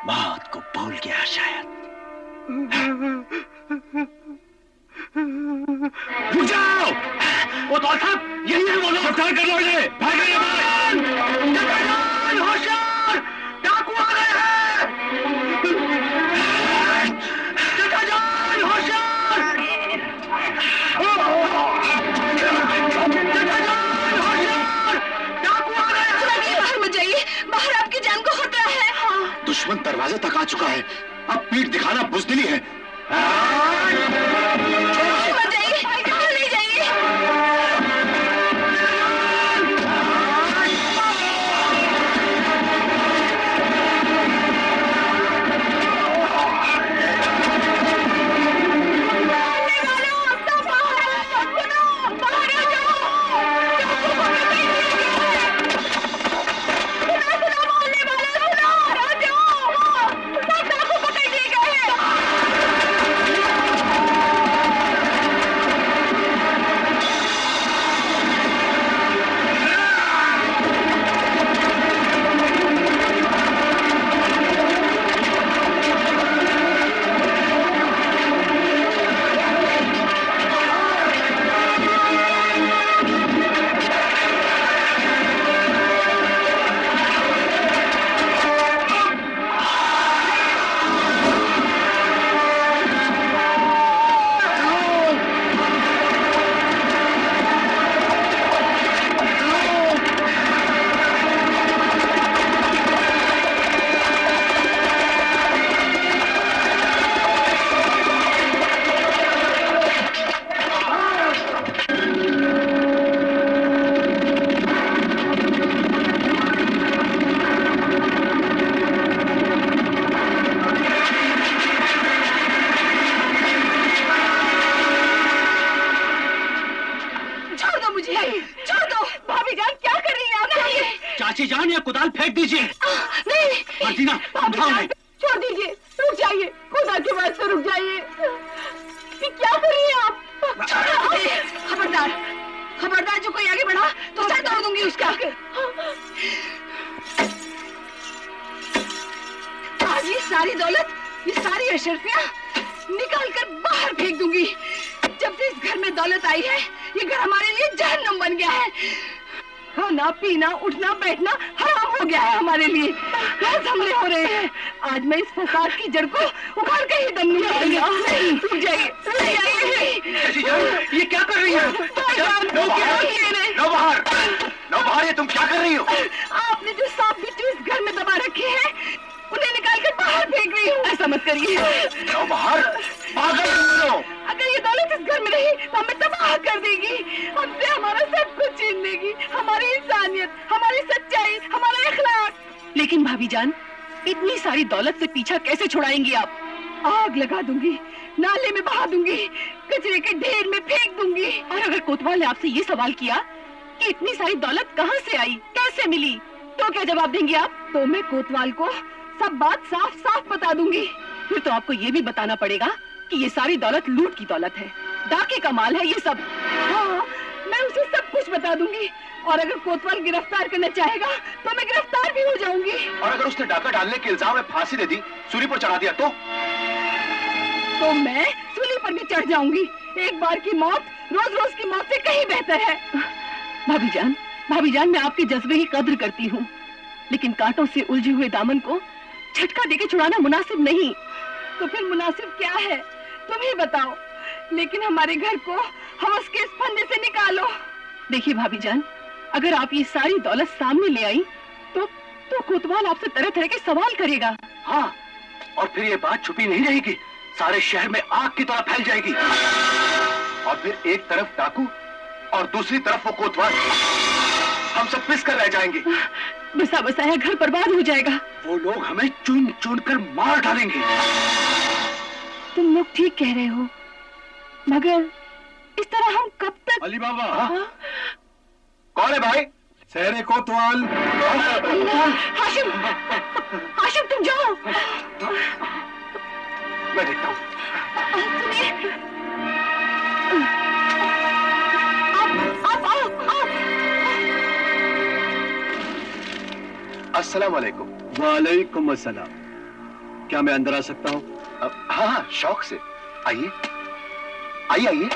Speaker 4: मौत को भूल गया शायद।
Speaker 1: रुक जाओ! वो तो साहब, यही है वो लोग। गिरफ्तार कर लो इन्हें। भाग रहे हैं। होशियार! डाकू आ गए हैं। जटाजान, होशियार! जटाजान, होशियार! डाकू आ गए हैं।
Speaker 6: बाहर मत जाइए, बाहर आपकी जान को खतरा है। हाँ।
Speaker 7: दुश्मन दरवाजे तक आ चुका है, अब पीठ दिखाना बुज़दिली है।
Speaker 6: मत जाइए, बाहर नहीं जाइए।
Speaker 4: फेंक दीजिए।
Speaker 3: नहीं
Speaker 4: मार्टिना, उठाओ नहीं।
Speaker 3: छोड़ दीजिए, रुक जाइए, खुदा के वास्ते रुक जाइए। ये क्या कर रही हैं आप?
Speaker 6: खबरदार, खबरदार, जो कोई आगे बढ़ा तो सर तोड़ दूंगी उसका। आज ये सारी दौलत, ये सारी अशरफियां निकाल कर बाहर फेंक दूंगी। जब से इस घर में दौलत आई है, ये घर हमारे लिए जहन्नुम बन गया है। खाना पीना उठना बैठना हराम हो गया है हमारे लिए। रोज हमले हो रहे हैं। आज मैं इस फसाद की जड़ को उखाड़ के ही दम निकालूंगा। रुक जाइए, रुक जाइए।
Speaker 4: ये क्या कर रही हो? लो बाहर, ये तुम क्या कर रही हो?
Speaker 6: आपने जो सांप बिच्छू इस घर में दबा रखे हैं, उन्हें निकाल कर बाहर फेंक रही हूँ।
Speaker 3: ऐसा मत करिए।
Speaker 4: लो बाहर, पागल हो।
Speaker 6: अगर ये दौलत इस घर में रही तो हमें तबाह कर देगी। हमसे हमारा सब कुछ छीन लेगी, हमारी इंसानियत, हमारी सच्चाई, हमारा इखलाक।
Speaker 3: लेकिन भाभी जान, इतनी सारी दौलत से पीछा कैसे छुड़ाएंगी आप?
Speaker 6: आग लगा दूंगी, नाले में बहा दूंगी, कचरे के ढेर में फेंक दूंगी।
Speaker 3: और अगर कोतवाल ने आपसे ये सवाल किया कि इतनी सारी दौलत कहाँ से आई, कैसे मिली, तो क्या जवाब देंगी आप?
Speaker 6: तो मैं कोतवाल को सब बात साफ साफ बता दूंगी।
Speaker 3: फिर तो आपको ये भी बताना पड़ेगा कि ये सारी दौलत लूट की दौलत है, डाके का माल है ये सब।
Speaker 6: हाँ, मैं उसे सब कुछ बता दूंगी। और अगर कोतवाल गिरफ्तार करना चाहेगा तो मैं गिरफ्तार भी हो जाऊंगी।
Speaker 4: और अगर उसने डाका डालने के इल्जाम में फांसी दे दी, सूली पर चढ़ा दिया तो
Speaker 6: मैं सूली पर भी चढ़ जाऊंगी। एक बार की मौत रोज रोज की मौत से कहीं बेहतर है।
Speaker 3: भाभी जान, मैं आपके जज्बे की कद्र करती हूँ, लेकिन कांटों से उलझे हुए दामन को झटका देके छुड़ाना मुनासिब नहीं।
Speaker 6: तो फिर मुनासिब क्या है, तुम ही बताओ। लेकिन हमारे घर को हवस के इस फंदे से निकालो।
Speaker 3: देखिए भाभी जान, अगर आप ये सारी दौलत सामने ले आई तो कोतवाल आपसे तरह तरह के सवाल करेगा।
Speaker 4: हाँ, और फिर ये बात छुपी नहीं रहेगी, सारे शहर में आग की तरह फैल जाएगी। और फिर एक तरफ डाकू और दूसरी तरफ वो कोतवाल, हम सब पिस कर रह जाएंगे।
Speaker 3: बसा बसाया घर बर्बाद हो जाएगा।
Speaker 4: वो लोग हमें चुन चुन कर मार डालेंगे।
Speaker 6: तुम लोग ठीक कह रहे हो, मगर इस तरह हम कब तक?
Speaker 5: अली बाबा।
Speaker 4: कौन है भाई?
Speaker 5: सहरे कोतवाल।
Speaker 6: हाशिम, हाशिम तुम जाओ।
Speaker 4: मैं देखता हूँ।
Speaker 6: सुनिए, आप आओ।
Speaker 4: अस्सलाम वालेकुम।
Speaker 5: वालेकुम अस्सलाम। क्या मैं अंदर आ सकता हूँ?
Speaker 4: हाँ, शौक से। आइए आइए आइए।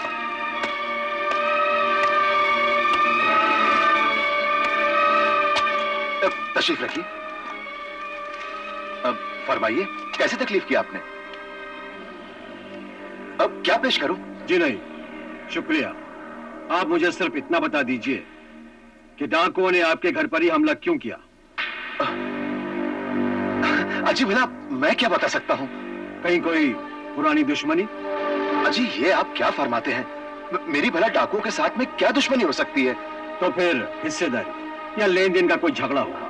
Speaker 4: तशरीफ रखिए। अब फरमाइए, कैसे तकलीफ की आपने? अब क्या पेश करूं?
Speaker 5: जी नहीं, शुक्रिया। आप मुझे सिर्फ इतना बता दीजिए कि डाकुओं ने आपके घर पर ही हमला क्यों किया?
Speaker 4: अजी भला मैं क्या बता सकता हूं?
Speaker 5: कहीं कोई पुरानी दुश्मनी?
Speaker 4: अजी ये आप क्या फरमाते हैं? मेरी भला डाकुओं के साथ में क्या दुश्मनी हो सकती है?
Speaker 5: तो फिर हिस्सेदारी या लेन देन का कोई झगड़ा होगा,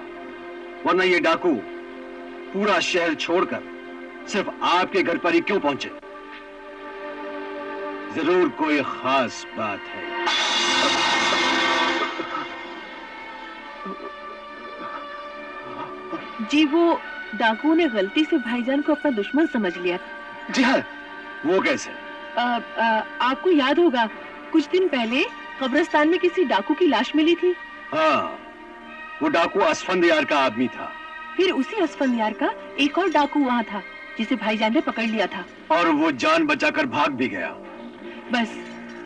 Speaker 5: वरना ये डाकू पूरा शहर छोड़कर सिर्फ आपके घर पर ही क्यों पहुंचे? जरूर कोई खास बात है।
Speaker 3: जी, वो डाकुओं ने गलती से भाईजान को अपना दुश्मन समझ लिया।
Speaker 4: जी हाँ।
Speaker 5: वो कैसे?
Speaker 3: आपको याद होगा, कुछ दिन पहले कब्रिस्तान में किसी डाकू की लाश मिली थी।
Speaker 5: हाँ, वो डाकू असफंदयार का आदमी था।
Speaker 3: फिर उसी असफंदयार का एक और डाकू वहाँ था जिसे भाईजान ने पकड़ लिया था,
Speaker 5: और वो जान बचाकर भाग भी गया।
Speaker 3: बस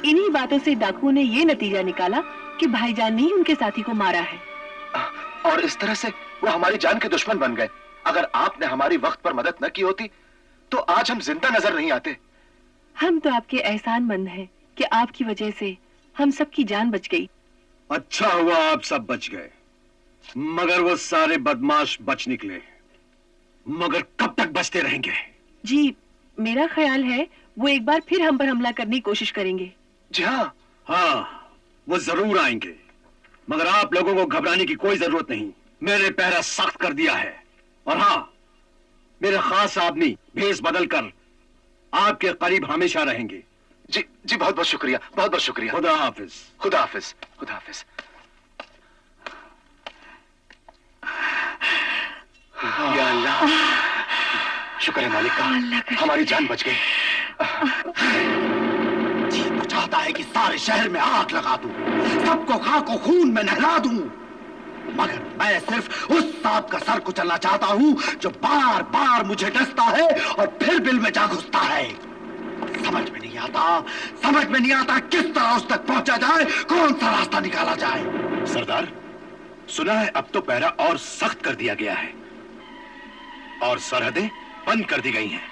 Speaker 3: इन्हीं बातों से डाकुओं ने ये नतीजा निकाला कि भाईजान ने ही उनके साथी को मारा है।
Speaker 4: और इस तरह से वो हमारी जान के दुश्मन बन गए। अगर आपने हमारी वक्त पर मदद न की होती तो आज हम जिंदा नजर नहीं आते।
Speaker 3: हम तो आपके एहसानमंद हैं कि आपकी वजह से हम सबकी जान बच गई।
Speaker 5: अच्छा हुआ आप सब बच गए, मगर वो सारे बदमाश बच निकले। मगर कब तक बचते रहेंगे?
Speaker 3: जी, मेरा ख्याल है वो एक बार फिर हम पर हमला करने की कोशिश करेंगे।
Speaker 4: जी हाँ।
Speaker 5: हाँ, वो जरूर आएंगे, मगर आप लोगों को घबराने की कोई जरूरत नहीं। मेरे पहरा सख्त कर दिया है। और हाँ, मेरे खास आदमी भेस बदलकर आपके करीब हमेशा रहेंगे।
Speaker 4: जी जी, बहुत बहुत शुक्रिया, बहुत बहुत शुक्रिया।
Speaker 5: खुदा हाफिज।
Speaker 4: खुदा हाफिज। खुदा हाफिज। या अल्लाह, शुक्र है मालिक का, हमारी जान बच गई।
Speaker 7: जी तो चाहता है कि सारे शहर में आग लगा दूं, सबको खाको खून में नहला दूं, मगर मैं सिर्फ उस सांप का सर कुचलना चाहता हूं जो बार बार मुझे डसता है और फिर बिल में जा घुसता है। समझ में नहीं आता किस तरह उस तक पहुंचा जाए, कौन सा रास्ता निकाला जाए।
Speaker 4: सरदार, सुना है अब तो पहरा और सख्त कर दिया गया है और सरहदें बंद कर दी गई हैं।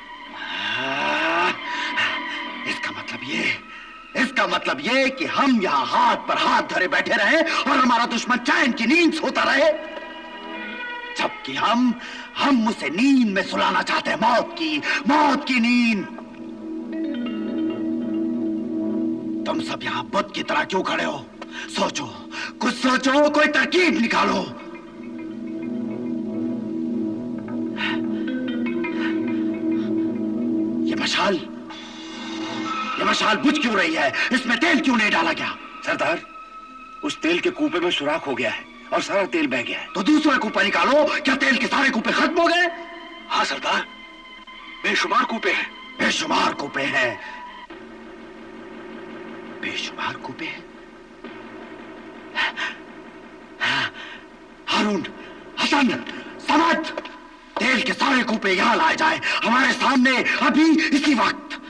Speaker 7: इसका मतलब ये कि हम यहाँ हाथ पर हाथ धरे बैठे रहे और हमारा दुश्मन चैन की नींद सोता रहे, जबकि हम उसे नींद में सुलाना चाहते हैं, मौत की नींद। तुम सब यहाँ बुत की तरह क्यों खड़े हो? सोचो, कुछ सोचो, कोई तरकीब निकालो। ये मशाल बुझ क्यों रही है? इसमें तेल क्यों नहीं डाला गया?
Speaker 4: सरदार, उस तेल के कूपे में सुराख हो गया है और सारा तेल बह गया है।
Speaker 7: तो दूसरा कूपा निकालो। क्या तेल के सारे कूपे खत्म हो गए?
Speaker 4: हाँ सरदार, बेशुमार कूपे हैं।
Speaker 7: बेशुमार कूपे हैं। हारून, हसन, समझ, तेल के सारे कूपे यहां लाए जाए, हमारे सामने अभी इसी वक्त।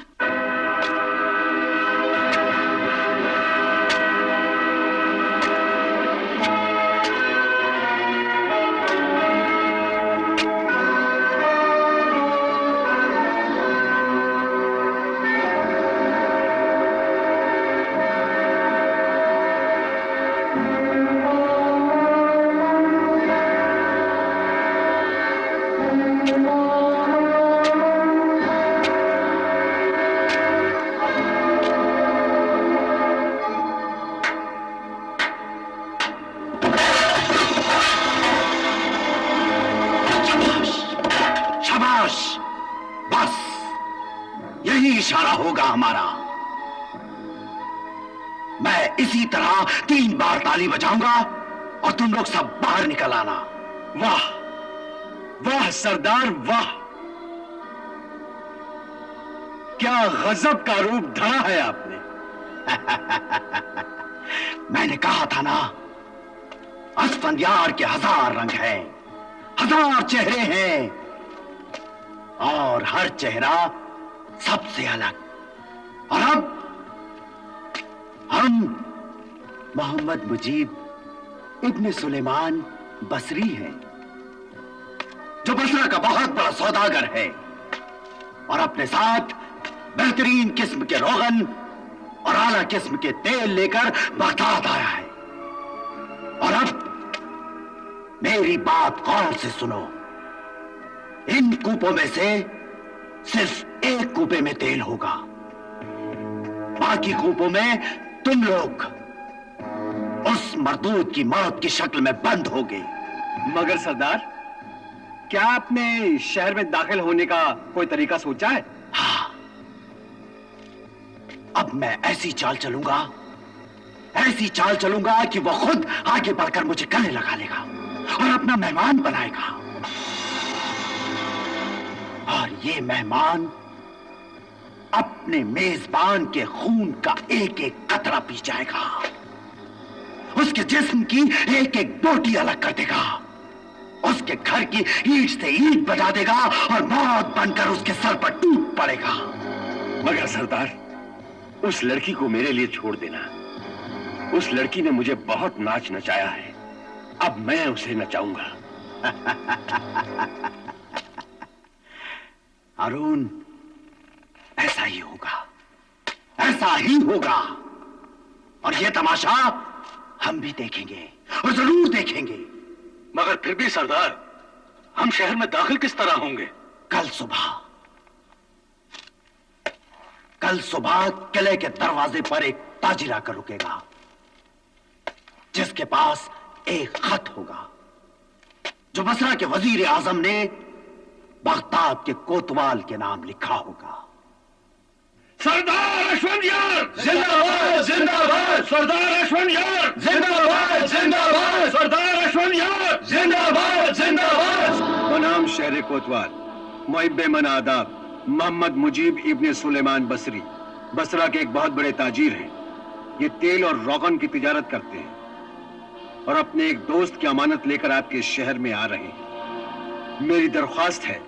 Speaker 7: इशारा होगा हमारा। मैं इसी तरह 3 बार ताली बजाऊंगा और तुम लोग सब बाहर निकल आना।
Speaker 4: वाह वाह सरदार वाह, क्या गजब का रूप धरा है आपने।
Speaker 7: मैंने कहा था ना, अस्फंदियार के 1000 रंग हैं, 1000 चेहरे हैं और हर चेहरा सबसे अलग। और अब हम मोहम्मद मुजीब इब्न सुलेमान बसरी हैं, जो बसरा का बहुत बड़ा सौदागर है और अपने साथ बेहतरीन किस्म के रोगन और आला किस्म के तेल लेकर बगदाद आया है। और अब मेरी बात गौर से सुनो, इन कूपों में से सिर्फ एक कूपे में तेल होगा, बाकी कूपों में तुम लोग उस मरदूद की मौत की शक्ल में बंद होगे।
Speaker 4: मगर सरदार, क्या आपने शहर में दाखिल होने का कोई तरीका सोचा है?
Speaker 7: हाँ, अब मैं ऐसी चाल चलूंगा कि वो खुद आगे बढ़कर मुझे गले लगा लेगा और अपना मेहमान बनाएगा। और ये मेहमान अपने मेजबान के खून का एक एक कतरा पी जाएगा, उसके जिस्म की एक एक बोटी अलग कर देगा, उसके घर की ईंट से ईंट बजा देगा और मौत बनकर उसके सर पर टूट पड़ेगा।
Speaker 2: मगर सरदार, उस लड़की को मेरे लिए छोड़ देना। उस लड़की ने मुझे बहुत नाच नचाया है, अब मैं उसे नचाऊंगा।
Speaker 7: हारून, ऐसा ही होगा और ये तमाशा हम भी देखेंगे और जरूर देखेंगे।
Speaker 4: मगर फिर भी सरदार, हम शहर में दाखिल किस तरह होंगे?
Speaker 7: कल सुबह किले के दरवाजे पर एक ताजिर आकर रुकेगा, जिसके पास एक खत होगा जो बसरा के वजीर आजम ने बगदाद के कोतवाल के नाम लिखा होगा।
Speaker 2: सरदार अश्वंदियार,
Speaker 1: जिंदाबाद जिंदाबाद सरदार अश्वन यार जिंदाबाद जिंदाबाद सरदार अश्वन यार जिंदाबाद जिंदाबाद।
Speaker 8: बनाम शहर कोतवाल मुहिब-ए-मन आदाब मोहम्मद मुजीब इब्ने सुलेमान बसरी बसरा के एक बहुत बड़े ताजीर हैं। ये तेल और रोगन की तिजारत करते हैं और अपने एक दोस्त की अमानत लेकर आपके शहर में आ रहे हैं। मेरी दरख्वास्त है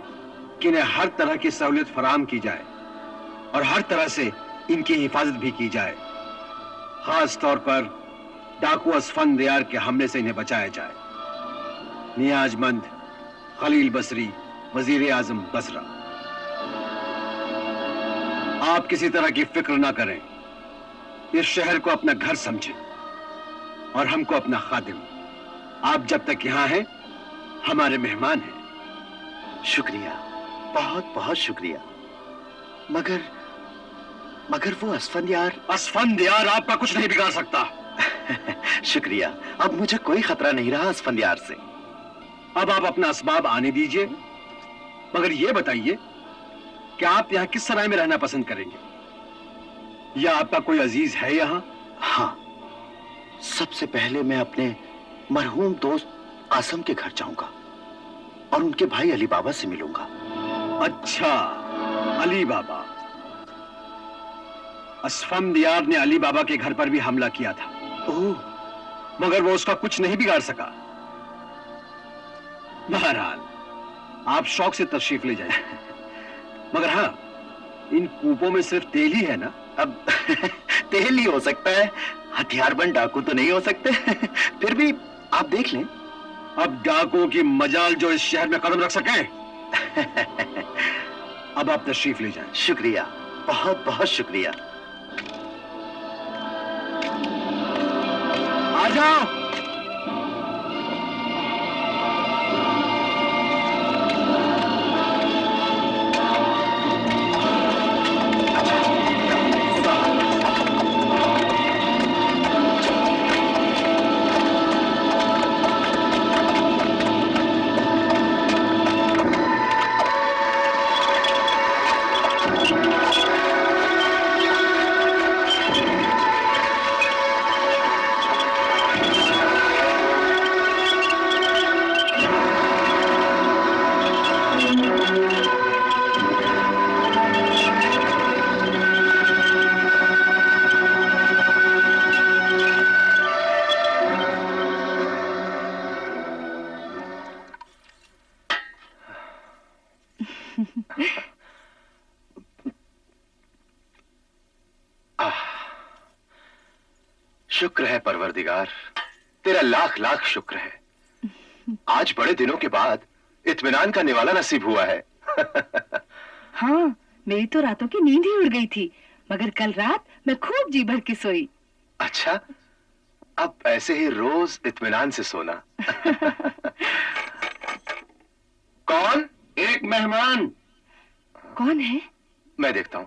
Speaker 8: कि इन्हें हर तरह की सहूलियत फराहम की जाए और हर तरह से इनकी हिफाजत भी की जाए। खास तौर पर डाकू असफंदियार के हमले से इन्हें बचाया जाए। नियाजमंद खलील बसरी, वजीर आजम बसरा। आप किसी तरह की फिक्र ना करें, इस शहर को अपना घर समझें और हमको अपना खादिम। आप जब तक यहां हैं हमारे मेहमान हैं।
Speaker 7: शुक्रिया, बहुत बहुत शुक्रिया। मगर वो
Speaker 8: असफंदियार आपका कुछ नहीं बिगाड़ सकता।
Speaker 7: शुक्रिया, अब मुझे कोई खतरा नहीं रहा असफंदियार से।
Speaker 8: अब आप अपना असबाब आने दीजिए, मगर ये बताइए कि आप यहाँ किस सराय में रहना पसंद करेंगे, या आपका कोई अजीज है यहाँ?
Speaker 7: हाँ, सबसे पहले मैं अपने मरहूम दोस्त आसम के घर जाऊंगा और उनके भाई अली बाबा से मिलूंगा।
Speaker 8: अच्छा, अली बाबा। असफंदियार ने अली बाबा के घर पर भी हमला किया था।
Speaker 7: ओह,
Speaker 8: मगर वो उसका कुछ नहीं बिगाड़ सका। बहरहाल आप शौक से तशरीफ ले जाइए, मगर हाँ, इन कूपों में सिर्फ तेल ही है ना?
Speaker 7: अब तेल ही हो सकता है, हथियारबंद डाकू तो नहीं हो सकते। फिर भी आप देख लें।
Speaker 8: अब डाकुओं की मजाल जो इस शहर में कदम रख सके। अब आप तशरीफ ले जाएं।
Speaker 7: शुक्रिया, बहुत बहुत शुक्रिया।
Speaker 8: आ जाओ।
Speaker 4: शुक्र है परवरदिगार, तेरा लाख लाख शुक्र है। आज बड़े दिनों के बाद इत्मीनान का निवाला नसीब हुआ है।
Speaker 6: हाँ, मेरी तो रातों की नींद ही उड़ गई थी, मगर कल रात मैं खूब जी भर के सोई।
Speaker 4: अच्छा, अब ऐसे ही रोज इत्मीनान से सोना। कौन?
Speaker 8: एक मेहमान।
Speaker 6: कौन है?
Speaker 4: मैं देखता हूं।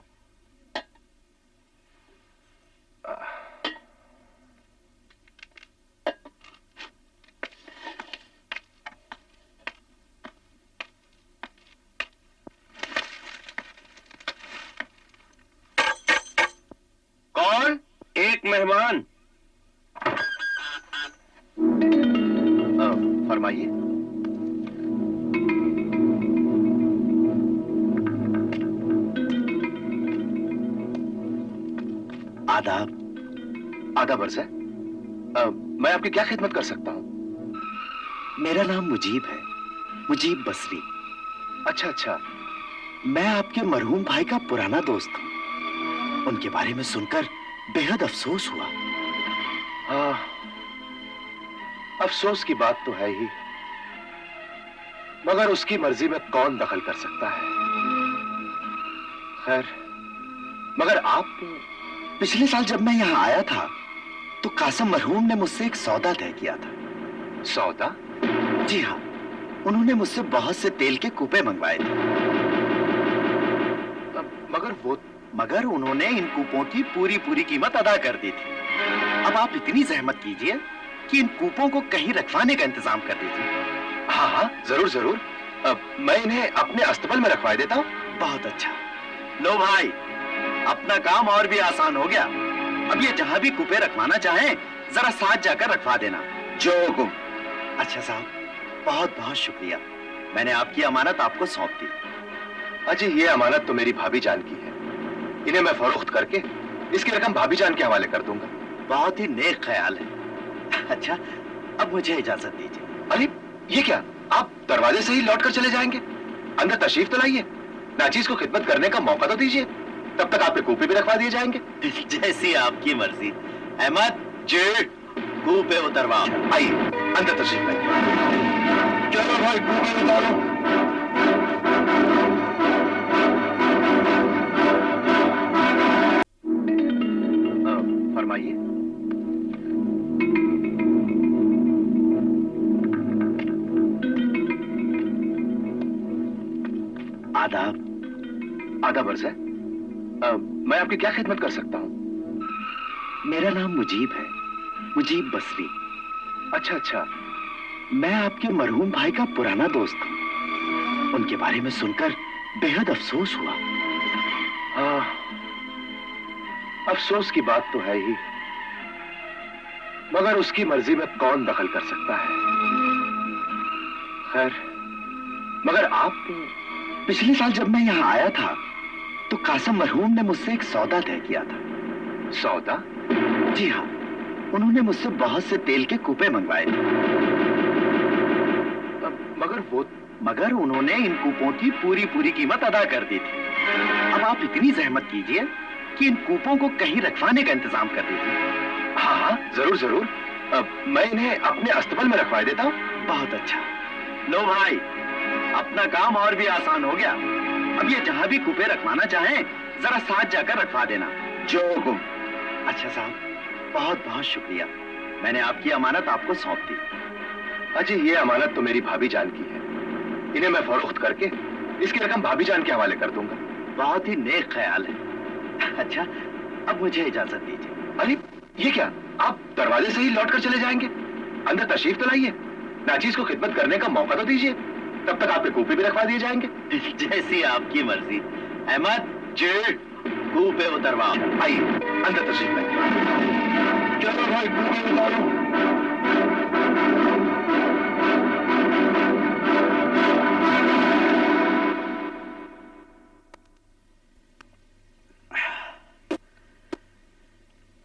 Speaker 8: कौन? एक मेहमान।
Speaker 4: फरमाइए।
Speaker 7: आदाब।
Speaker 4: आदाब अर्ज़ है। मैं आपकी क्या खिदमत कर सकता हूं?
Speaker 7: मेरा नाम मुजीब है, मुजीब बसरी।
Speaker 4: अच्छा अच्छा।
Speaker 7: मैं आपके मरहूम भाई का पुराना दोस्त हूं। उनके बारे में सुनकर बेहद अफसोस हुआ।
Speaker 4: हाँ, अफसोस की बात तो है ही, मगर उसकी मर्जी में कौन दखल कर सकता है। खैर, मगर आप
Speaker 7: पिछले साल जब मैं यहाँ आया था तो कासम मरहूम ने मुझसे एक सौदा तय किया था।
Speaker 4: सौदा?
Speaker 7: जी हाँ, उन्होंने मुझसे बहुत से तेल के कूपे मंगवाए थे। मगर उन्होंने इन कूपों की पूरी पूरी कीमत अदा कर दी थी। अब आप इतनी जहमत कीजिए कि इन कूपों को कहीं रखवाने का इंतजाम कर दीजिए।
Speaker 4: हाँ हाँ, जरूर जरूर। मैं इन्हें अपने अस्तबल में रखवा देता हूँ।
Speaker 7: बहुत अच्छा। लो भाई, अपना काम और भी आसान हो गया।
Speaker 4: अब ये जहां भी कूपे रखवाना चाहें जरा साथ जाकर रखवा देना।
Speaker 7: जो हुकुम।
Speaker 4: अच्छा साहब, बहुत बहुत शुक्रिया। मैंने आपकी अमानत आपको सौंप दी।
Speaker 7: अजी ये अमानत तो मेरी भाभी जान की है, इन्हें मैं फरोख्त करके इसकी रकम भाभी जान के हवाले कर दूंगा।
Speaker 4: बहुत ही नेक ख्याल है। अच्छा, अब मुझे इजाजत दीजिए।
Speaker 7: अरे ये क्या, आप दरवाजे से ही लौट कर चले जाएंगे? अंदर तशरीफ तो लाइए, नाचीज को खिदमत करने का मौका तो दीजिए, तब तक आपके कूपे भी रखवा दिए जाएंगे।
Speaker 4: जैसी आपकी मर्जी। अहमद जी, कूपे उतरवा।
Speaker 7: आइए अंदर तशरीफ लाइए। चलो भाई कूपे उतारो। फरमाइए।
Speaker 4: आदाब।
Speaker 7: आदाब अर्ज़ है। मैं आपकी क्या खिदमत कर सकता हूँ?
Speaker 4: मेरा नाम मुजीब है, मुजीब बसरी।
Speaker 7: अच्छा अच्छा।
Speaker 4: मैं आपके मरहूम भाई का पुराना दोस्त हूँ। उनके बारे में सुनकर बेहद अफसोस हुआ।
Speaker 7: हाँ, अफसोस की बात तो है ही, मगर उसकी मर्जी में कौन दखल कर सकता है। खैर, मगर आप
Speaker 4: पिछले साल जब मैं यहाँ आया था तो कासम मरहूम ने मुझसे एक सौदा तय किया था।
Speaker 7: सौदा?
Speaker 4: जी हाँ, उन्होंने मुझसे बहुत से तेल के कूपे मंगवाए थे। मगर उन्होंने इन कूपों की पूरी कीमत अदा कर दी थी। अब आप इतनी जहमत कीजिए कि इन कूपों को कहीं रखवाने का इंतजाम कर दीजिए।
Speaker 7: हाँ हाँ जरूर जरूर। मैं इन्हें अपने अस्तबल में रखवा देता हूँ।
Speaker 4: बहुत अच्छा। लो भाई, अपना काम और भी आसान हो गया। अब ये जहां भी कूपे रखवाना चाहें जरा साथ जाकर रखवा देना।
Speaker 7: जो हुकुम।
Speaker 4: अच्छा साहब, बहुत बहुत शुक्रिया। मैंने आपकी अमानत आपको सौंप दी।
Speaker 7: अजी ये अमानत तो मेरी भाभी जान की है, इन्हें मैं फरोख्त करके इसकी रकम भाभी जान के हवाले कर दूंगा।
Speaker 4: बहुत ही नेक ख्याल है। अच्छा, अब मुझे इजाजत दीजिए।
Speaker 7: अरे ये क्या, आप दरवाजे से ही लौट कर चले जाएंगे? अंदर तशरीफ तो लाइए, नाचीज को खिदमत करने का मौका तो दीजिए, तब तक आपके कूपे भी रखवा दिए जाएंगे।
Speaker 4: जैसी आपकी मर्जी। अहमद
Speaker 7: जी,
Speaker 4: कूपे उतरवा।
Speaker 7: आइए अंदर तशरीफ लाइए। चलो भाई कूपे उतारो।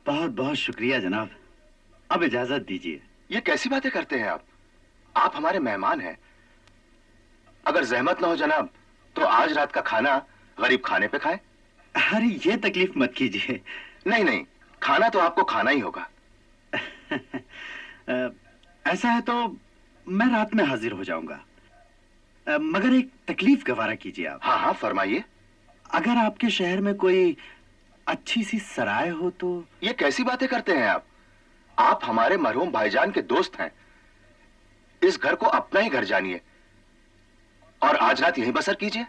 Speaker 4: बहुत बहुत शुक्रिया जनाब, अब इजाजत दीजिए।
Speaker 7: ये कैसी बातें करते हैं आप हमारे मेहमान हैं। अगर जहमत ना हो जनाब तो आज रात का खाना गरीब खाने पे खाएं।
Speaker 4: अरे ये तकलीफ मत कीजिए।
Speaker 7: नहीं नहीं, खाना तो आपको खाना ही होगा।
Speaker 4: ऐसा है तो मैं रात में हाजिर हो जाऊंगा, मगर एक तकलीफ गवारा कीजिए आप।
Speaker 7: हाँ हाँ फरमाइए।
Speaker 4: अगर आपके शहर में कोई अच्छी सी सराय हो तो।
Speaker 7: ये कैसी बातें करते हैं आप हमारे मरहूम भाईजान के दोस्त हैं। इस घर को अपना ही घर जानिए और आज रात यहीं बसर कीजिए।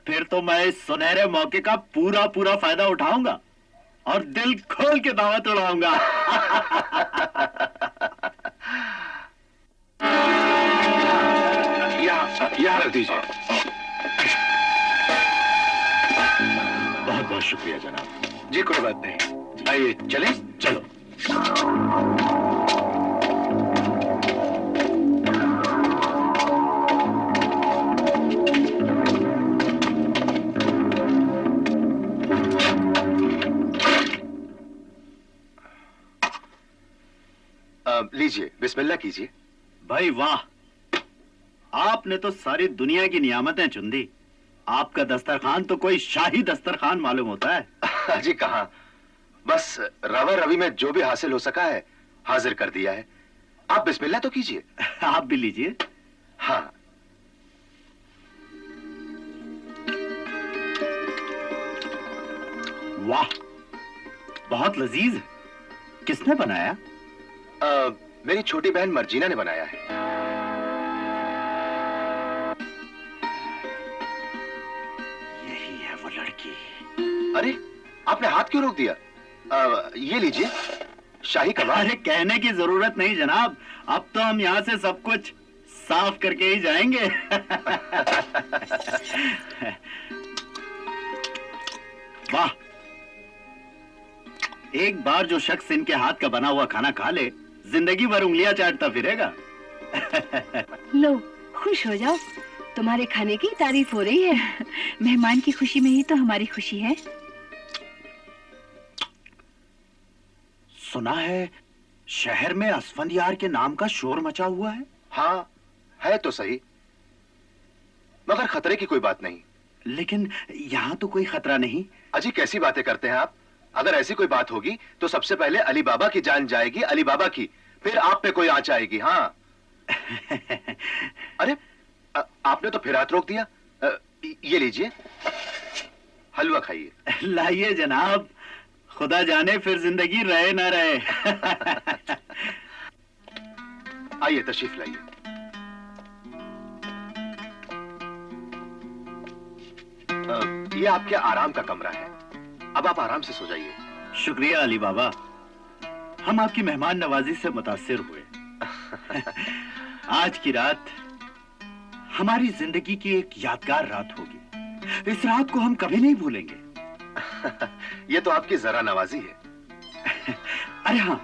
Speaker 4: फिर तो मैं इस सुनहरे मौके का पूरा फायदा उठाऊंगा और दिल खोल के दावत उड़ाऊंगा।
Speaker 7: यहाँ रख दीजिए।
Speaker 4: बहुत बहुत शुक्रिया जनाब।
Speaker 7: जी कोई बात नहीं, आइए चलें।
Speaker 4: चलो।
Speaker 7: लीजिए, बिस्मिल्लाह कीजिए।
Speaker 4: भाई वाह, आपने तो सारी दुनिया की नियामतें चुन दी। आपका दस्तरखान तो कोई शाही दस्तरखान मालूम होता है।
Speaker 7: जी कहां, बस रवा रवी में जो भी हासिल हो सका है हाजिर कर दिया है। आप बिस्मिल्लाह तो कीजिए।
Speaker 4: आप भी लीजिए।
Speaker 7: हाँ।
Speaker 4: वाह, बहुत लजीज है। किसने बनाया?
Speaker 7: मेरी छोटी बहन मर्जीना ने बनाया है।
Speaker 4: यही है वो लड़की।
Speaker 7: अरे आपने हाथ क्यों रोक दिया? ये लीजिए, शाही कबाब।
Speaker 4: अरे कहने की जरूरत नहीं जनाब, अब तो हम यहाँ से सब कुछ साफ करके ही जाएंगे। वाह, एक बार जो शख्स इनके हाथ का बना हुआ खाना खा ले, जिंदगी भर उंगलियां चाटता फिरेगा।
Speaker 6: लो, खुश हो जाओ, तुम्हारे खाने की तारीफ हो रही है। मेहमान की खुशी में ही तो हमारी खुशी है।
Speaker 4: सुना है शहर में असफंदयार के नाम का शोर मचा हुआ है।
Speaker 7: हाँ, है तो सही, मगर खतरे की कोई बात नहीं।
Speaker 4: लेकिन यहाँ तो कोई खतरा नहीं।
Speaker 7: अजी कैसी बातें करते हैं आप? अगर ऐसी कोई बात होगी तो सबसे पहले अली बाबा की जान जाएगी, अली बाबा की, फिर आप पे कोई आंच आएगी। हाँ। अरे आपने तो फिर हाथ रोक दिया। ये लीजिए, हलवा खाइए।
Speaker 4: लाइए जनाब, खुदा जाने फिर जिंदगी रहे ना रहे।
Speaker 7: आइए तशरीफ लाइए। ये आपके आराम का कमरा है, अब आप आराम से सो जाइए।
Speaker 4: शुक्रिया अली बाबा, हम आपकी मेहमान नवाजी से मुतासिर हुए। आज की रात हमारी जिंदगी की एक यादगार रात होगी। इस रात को हम कभी नहीं भूलेंगे।
Speaker 7: ये तो आपकी जरा नवाजी है।
Speaker 4: अरे हाँ,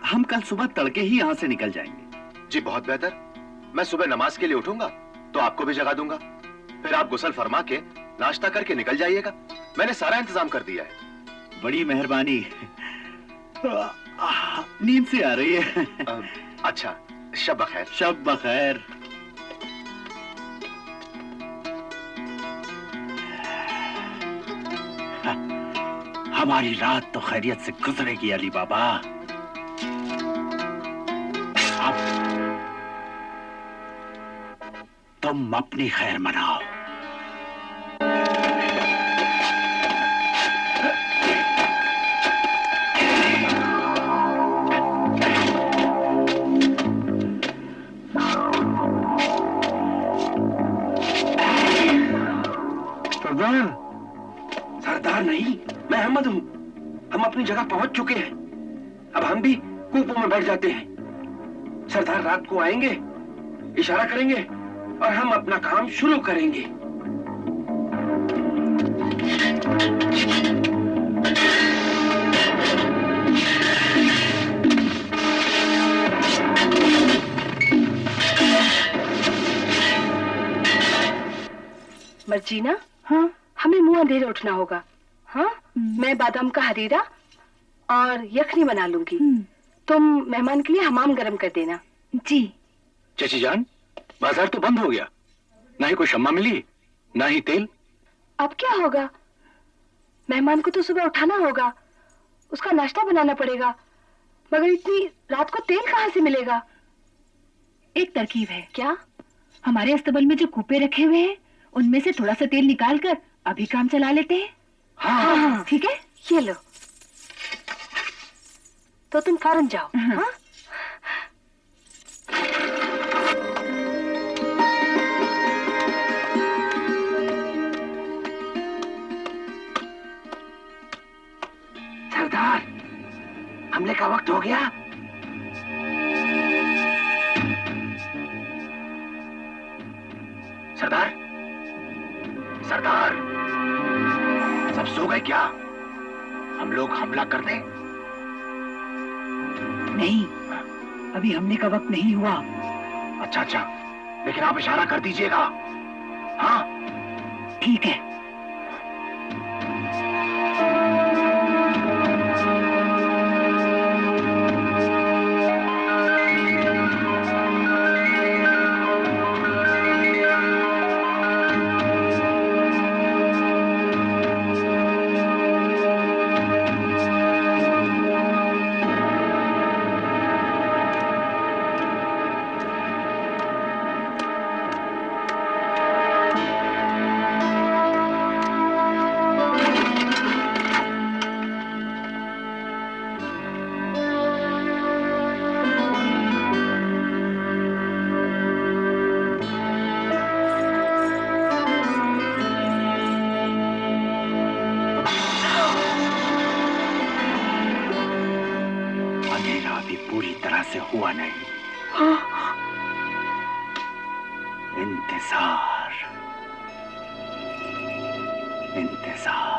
Speaker 4: हम कल सुबह तड़के ही यहाँ से निकल जाएंगे।
Speaker 7: जी बहुत बेहतर। मैं सुबह नमाज के लिए उठूंगा तो आपको भी जगा दूंगा, फिर आप गुस्ल फरमा के नाश्ता करके निकल जाइएगा। मैंने सारा इंतजाम कर दिया है।
Speaker 4: बड़ी मेहरबानी। नींद से आ रही है।
Speaker 7: अच्छा, शब बखैर।
Speaker 4: शब बखैर। हमारी रात तो खैरियत से गुजरेगी अली बाबा। अब तुम अपनी खैर मनाओ।
Speaker 5: सरदार नहीं, मैं अहमद हूँ। हम अपनी जगह पहुंच चुके हैं। अब हम भी कूपों में बैठ जाते हैं। सरदार रात को आएंगे, इशारा करेंगे और हम अपना काम शुरू करेंगे।
Speaker 6: मर्जीना, हाँ, हमें मुंह अंधेरे उठना होगा। हाँ, मैं बादाम का हरीरा और यखनी बना लूंगी। तुम मेहमान के लिए हमाम गरम कर देना। जी।
Speaker 5: चाची जान, बाजार तो बंद हो गया, ना ही कोई शम्मा मिली, ना ही तेल।
Speaker 6: अब क्या होगा? मेहमान को तो सुबह उठाना होगा, उसका नाश्ता बनाना पड़ेगा, मगर इतनी रात को तेल कहाँ से मिलेगा? एक तरकीब है। क्या? हमारे अस्तबल में जो कूपे रखे हुए हैं, उनमें से थोड़ा सा तेल निकाल कर अभी काम चला लेते हैं। हाँ, ठीक है, ये लो। तो तुम फौरन जाओ। हाँ?
Speaker 5: सरदार, हमले का वक्त हो गया। सरदार, सरदार, सब सो गए क्या? हम लोग हमला कर दें?
Speaker 3: नहीं, अभी हमले का वक्त नहीं हुआ।
Speaker 5: अच्छा अच्छा, लेकिन आप इशारा कर दीजिएगा। हाँ
Speaker 3: ठीक है।
Speaker 4: हुआ नहीं। इंतजार, इंतजार।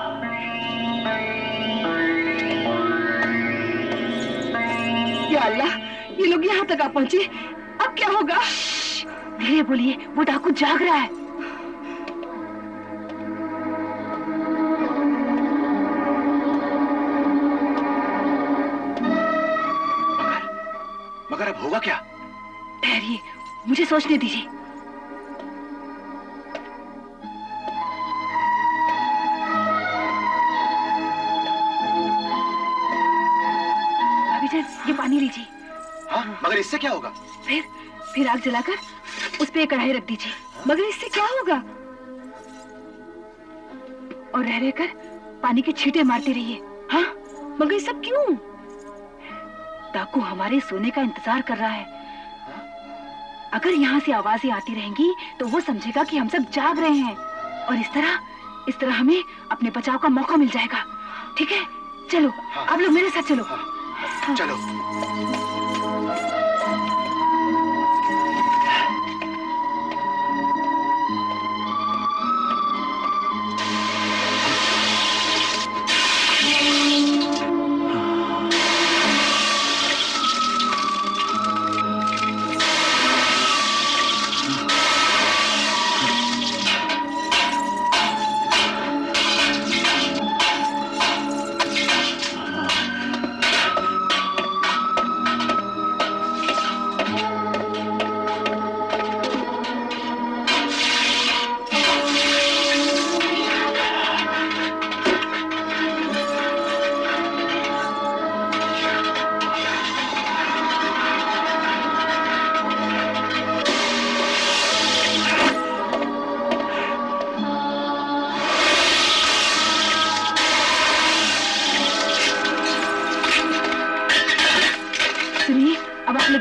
Speaker 6: अल्लाह, ये लोग यहाँ तक आ पहुंचे, अब क्या होगा?
Speaker 3: धीरे बोलिए, वो डाकू जाग रहा है।
Speaker 4: मगर अब होगा क्या?
Speaker 3: ठहरिए, मुझे सोचने दीजिए। अभी ये पानी लीजिए।
Speaker 4: हाँ, मगर इससे क्या होगा?
Speaker 3: फिर आग जलाकर उस पे कढ़ाई रख दीजिए।
Speaker 6: मगर इससे क्या होगा?
Speaker 3: और रह रहकर पानी के छींटे मारते रहिए।
Speaker 6: हाँ, मगर ये सब क्यों?
Speaker 3: डाकू हमारे सोने का इंतजार कर रहा है। अगर यहाँ से आवाजें आती रहेंगी तो वो समझेगा कि हम सब जाग रहे हैं, और इस तरह हमें अपने बचाव का मौका मिल जाएगा। ठीक है, चलो।
Speaker 4: हाँ।
Speaker 3: आप लोग मेरे साथ चलो।
Speaker 4: हाँ। चलो।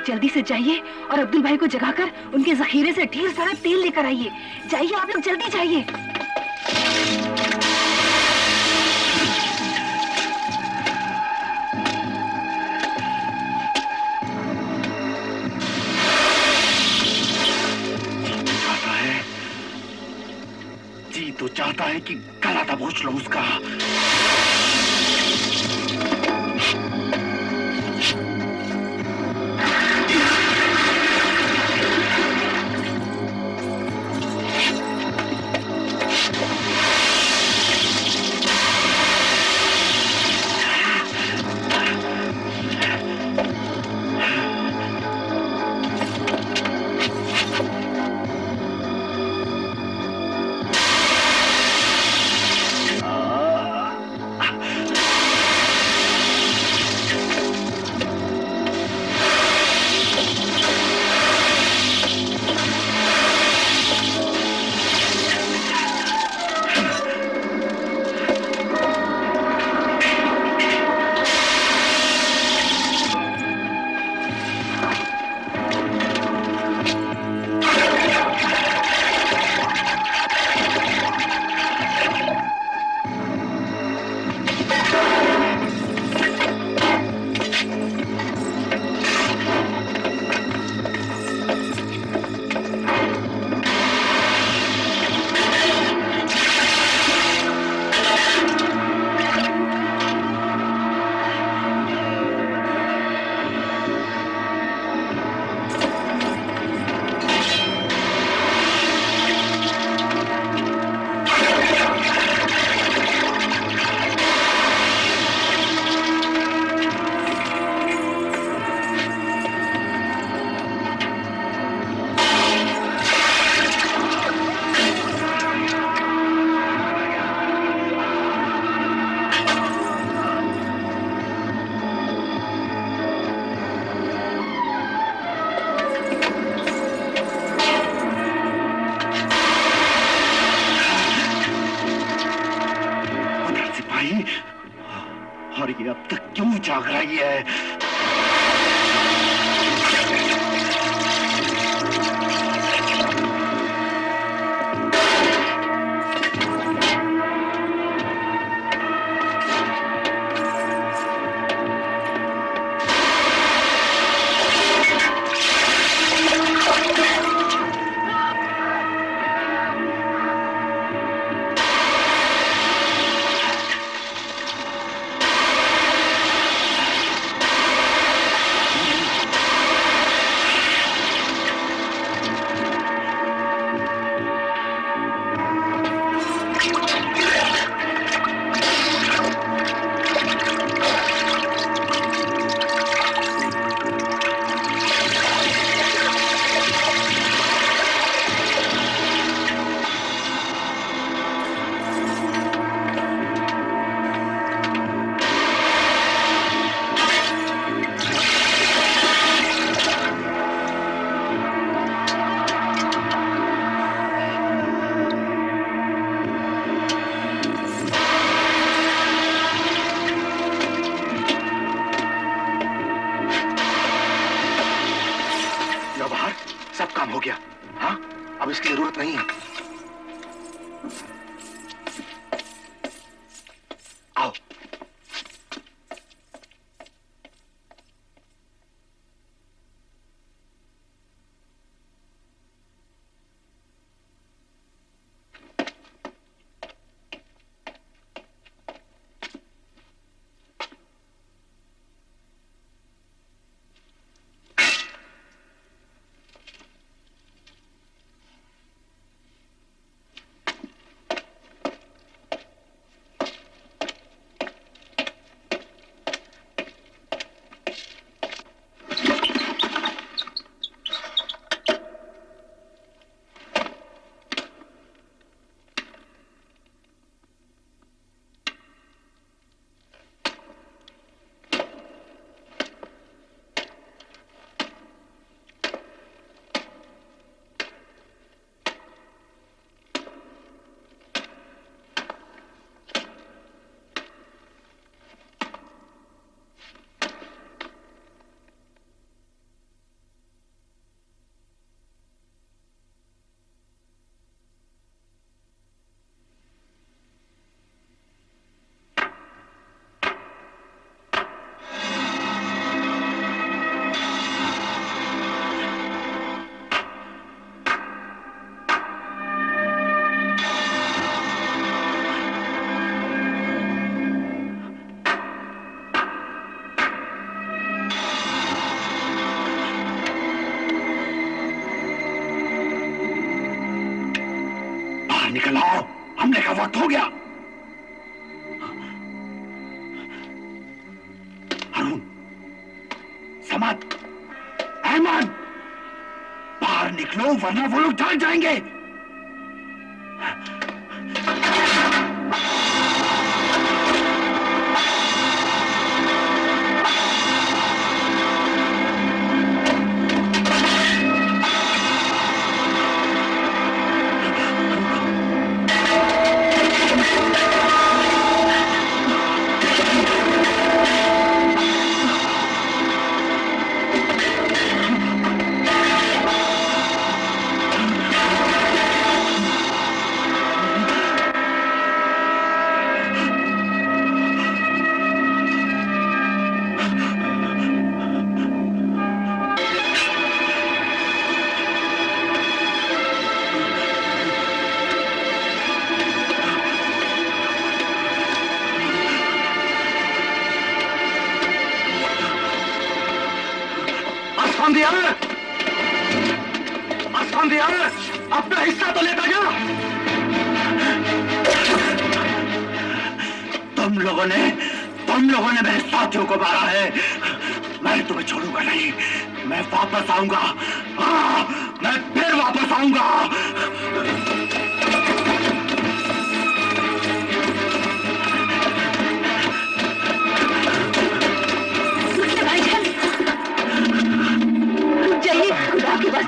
Speaker 3: जल्दी से जाइए और अब्दुल भाई को जगाकर उनके जखीरे से ढेर सारा तेल लेकर आइए। जाइए आप लोग, जल्दी जाइए।
Speaker 1: जी तो चाहता है कि गला दबोच लो उसका। और ये अब तक क्यों जाग रही है?
Speaker 4: इसकी जरूरत नहीं है। आओ।
Speaker 1: निकल आओ, हमने का वक्त हो गया। अरुण, समद, अहमद, बाहर निकलो वरना वो लोग जान जाएंगे। अपना हिस्सा तो लेता जा। तुम लोगों ने मेरे साथियों को मारा है, मैं तुम्हें छोड़ूंगा नहीं। मैं वापस आऊंगा, हाँ, मैं फिर वापस आऊंगा।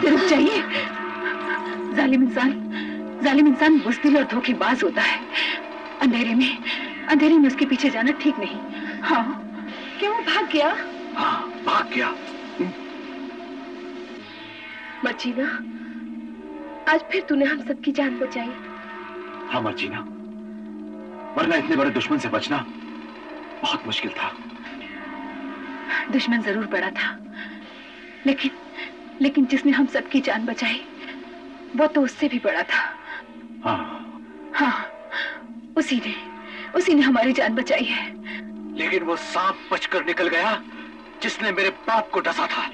Speaker 3: रुक जाइए। जालिम इंसान बुज़दिल और धोखेबाज होता है। अंधेरे में उसके पीछे जाना ठीक नहीं। हाँ, क्या वो भाग गया?
Speaker 1: हाँ, भाग गया।
Speaker 6: मर्जीना, आज फिर तूने हम सबकी जान बचाई।
Speaker 4: हाँ मर्जीना, वरना इतने बड़े दुश्मन से बचना बहुत मुश्किल था।
Speaker 3: दुश्मन जरूर बड़ा था, लेकिन जिसने हम सबकी जान बचाई वो तो उससे भी बड़ा था। हाँ, उसी ने हमारी जान बचाई है।
Speaker 4: लेकिन वो सांप बचकर निकल गया जिसने मेरे बाप को डसा था।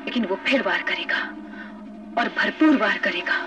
Speaker 3: लेकिन वो फिर वार करेगा और भरपूर वार करेगा।